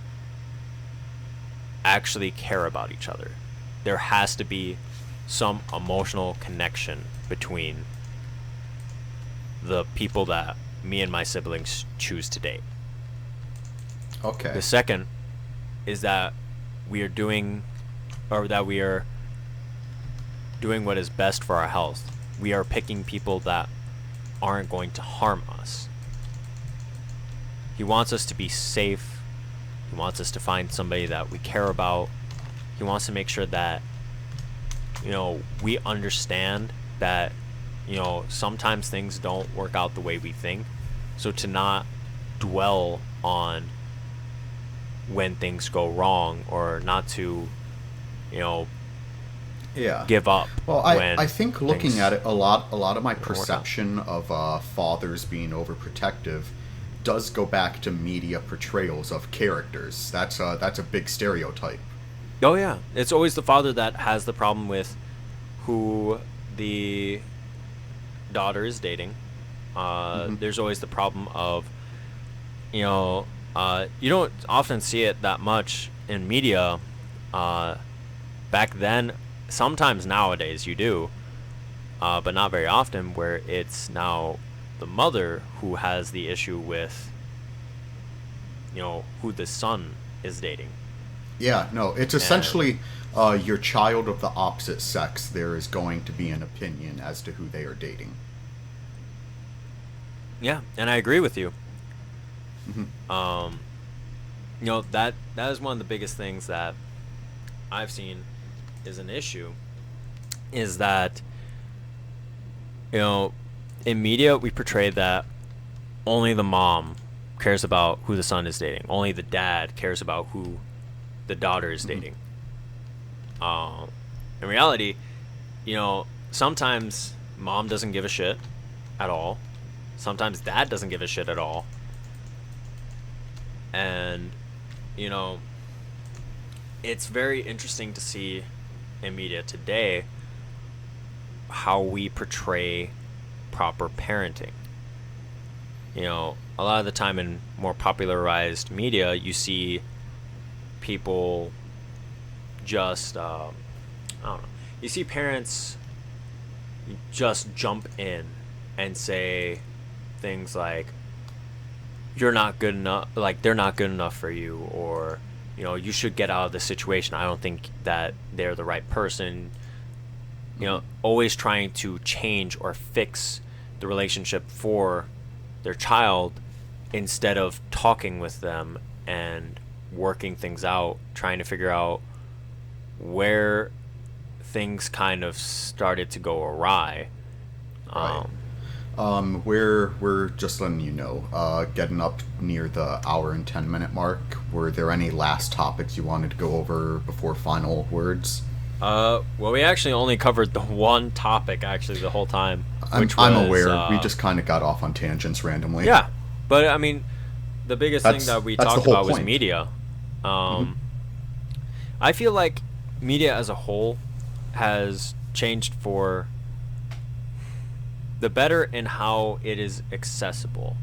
actually care about each other. There has to be some emotional connection between the people that me and my siblings choose to date. Okay. The second is that we are doing what is best for our health. We are picking people that aren't going to harm us. He wants us to be safe. He wants us to find somebody that we care about. He wants to make sure that we understand that sometimes things don't work out the way we think. So to not dwell on when things go wrong, or not to give up. Well, I think looking at it, a lot of my perception of fathers being overprotective does go back to media portrayals of characters. That's a big stereotype. Oh yeah, it's always the father that has the problem with who the daughter is dating. Hmm. There's always the problem of, you know, you don't often see it that much in media. Uh, Back then, sometimes nowadays you do, but not very often, where it's now the mother who has the issue with, who the son is dating. Yeah, no, it's And essentially your child of the opposite sex. There is going to be an opinion as to who they are dating. yeah, and I agree with you. Hmm. Um, that is one of the biggest things that I've seen is an issue, is that, you know, in media we portray that only the mom cares about who the son is dating. Only the dad cares about who the daughter is Hmm. dating. In reality, sometimes mom doesn't give a shit at all. Sometimes dad doesn't give a shit at all. And, you know, it's very interesting to see in media today how we portray proper parenting. A lot of the time in more popularized media, you see people just, I don't know, you see parents just jump in and say things like, you're not good enough, like, they're not good enough for you, or, you should get out of this situation. I don't think that they're the right person. Hmm. Always trying to change or fix the relationship for their child instead of talking with them and working things out, trying to figure out where things kind of started to go awry. Right. Um, We're just letting you know, getting up near the hour and 10 minute mark. Were there any last topics you wanted to go over before final words? well, we actually only covered the one topic actually the whole time, I'm which I'm was, aware. We just kind of got off on tangents randomly. yeah. But I mean, the biggest thing That's that we that's the talked whole about was point. media. Hmm. Um, I feel like media as a whole has changed for the better in how it is accessible.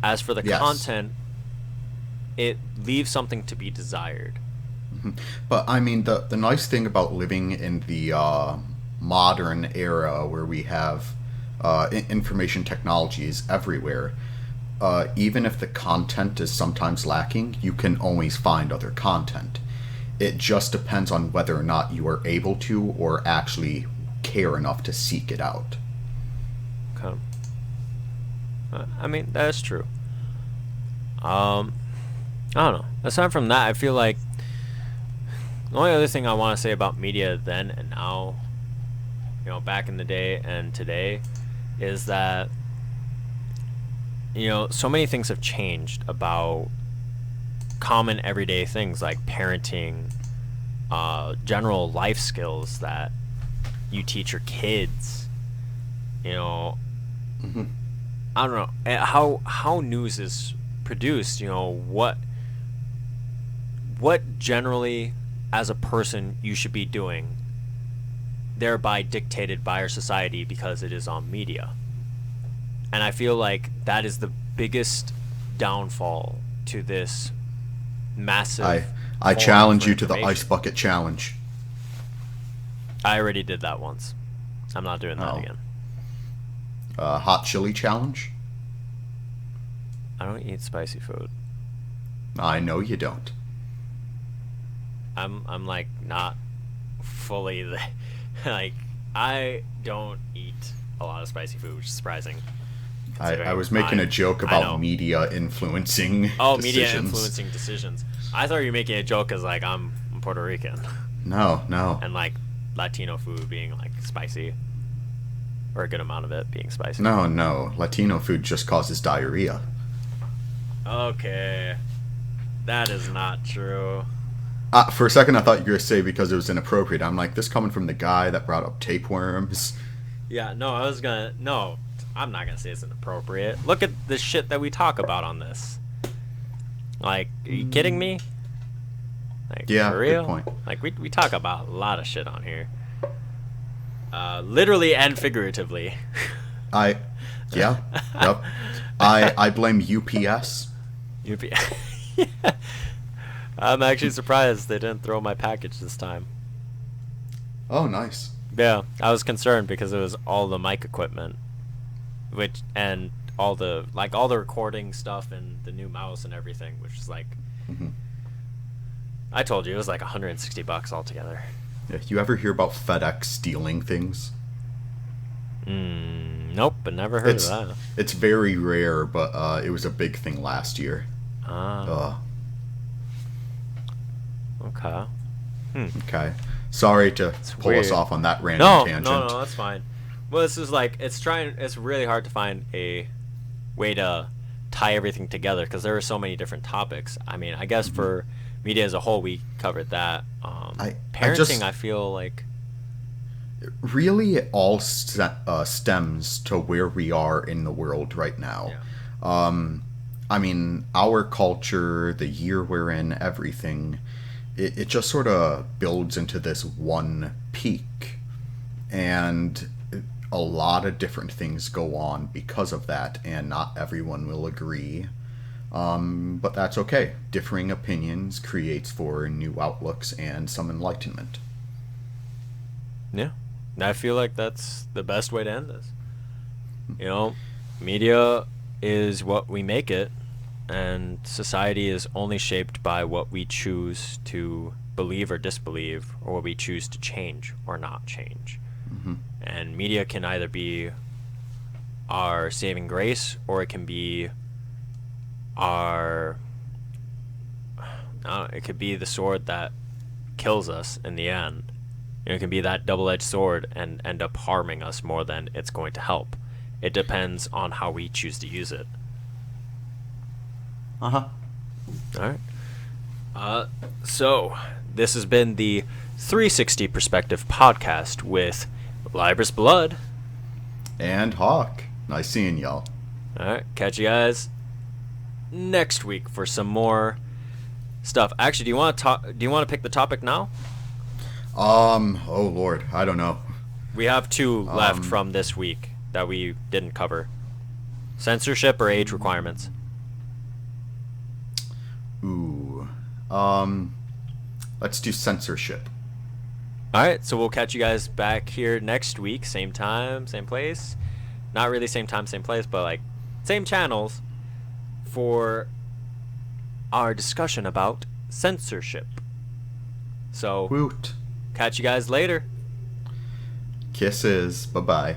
As for the Yes. content, it leaves something to be desired. But I mean, the nice thing about living in the modern era where we have information technologies everywhere, even if the content is sometimes lacking, you can always find other content. It just depends on whether or not you are able to or actually care enough to seek it out. Okay. I mean, that's true. Um, I don't know. Aside from that, I feel like the only other thing I want to say about media then and now, back in the day and today, is that, so many things have changed about common everyday things like parenting, general life skills that you teach your kids. You know, Hmm. I don't know how news is produced. What generally as a person you should be doing, thereby dictated by our society because it is on media. And I feel like that is the biggest downfall to this I massive I pouring challenge for you to the ice information. bucket challenge. I already did that once. I'm not doing that Oh, again. hot chili challenge. I don't eat spicy food. I know you don't. I'm like not fully like, I don't eat a lot of spicy food, which is surprising I considering was making a joke I about know. media influencing Oh, media decisions. influencing decisions. I thought you were making a joke because like I'm Puerto Rican, No, no, and like Latino food being like spicy, or a good amount of it being spicy. no, no. Latino food just causes diarrhea. Okay, that is not true. For a second, I thought you were going to say because it was inappropriate. I'm like, this coming from the guy that brought up tapeworms. Yeah, no, I was gonna no. I'm not gonna say it's inappropriate. Look at the shit that we talk about on this. Like, are you kidding me? Like, Yeah, for good real? point. Like, we talk about a lot of shit on here. Literally and figuratively. Yeah, yep. I blame UPS. You'd be... Yeah. I'm actually surprised they didn't throw my package this time. Oh, nice. Yeah, I was concerned because it was all the mic equipment, and all the recording stuff and the new mouse and everything, which is like, I told you it was like $160 altogether. Yeah, you ever hear about FedEx stealing things? Nope, but never heard of that. It's very rare, but it was a big thing last year. Okay. Okay. Sorry to pull us weird. off on that random tangent. No, that's fine. Well, this is like, it's really hard to find a way to tie everything together because there are so many different topics. I mean, I guess for media as a whole, we covered that. Parenting, I feel like... Really, it all stems to where we are in the world right now. Yeah. I mean, our culture, the year we're in, everything, it just sort of builds into this one peak. And a lot of different things go on because of that, and not everyone will agree. But that's okay. Differing opinions creates for new outlooks and some enlightenment. Yeah. I feel like that's the best way to end this. You know, media is what we make it, and society is only shaped by what we choose to believe or disbelieve, or what we choose to change or not change. And media can either be our saving grace, or it can be it could be the sword that kills us in the end. It can be that double-edged sword and end up harming us more than it's going to help. It depends on how we choose to use it. All right. So this has been the 360 Perspective podcast with Libris Blood and Hawk. Nice seeing y'all. All right, catch you guys next week for some more stuff. Actually, do you want to pick the topic now? Oh Lord, I don't know. We have two left from this week that we didn't cover. Censorship or age requirements? Ooh. Let's do censorship. Alright, so we'll catch you guys back here next week. Same time, same place. Not really same time, same place, but like same channels for our discussion about censorship. So, Woot. Catch you guys later. Kisses. Bye-bye.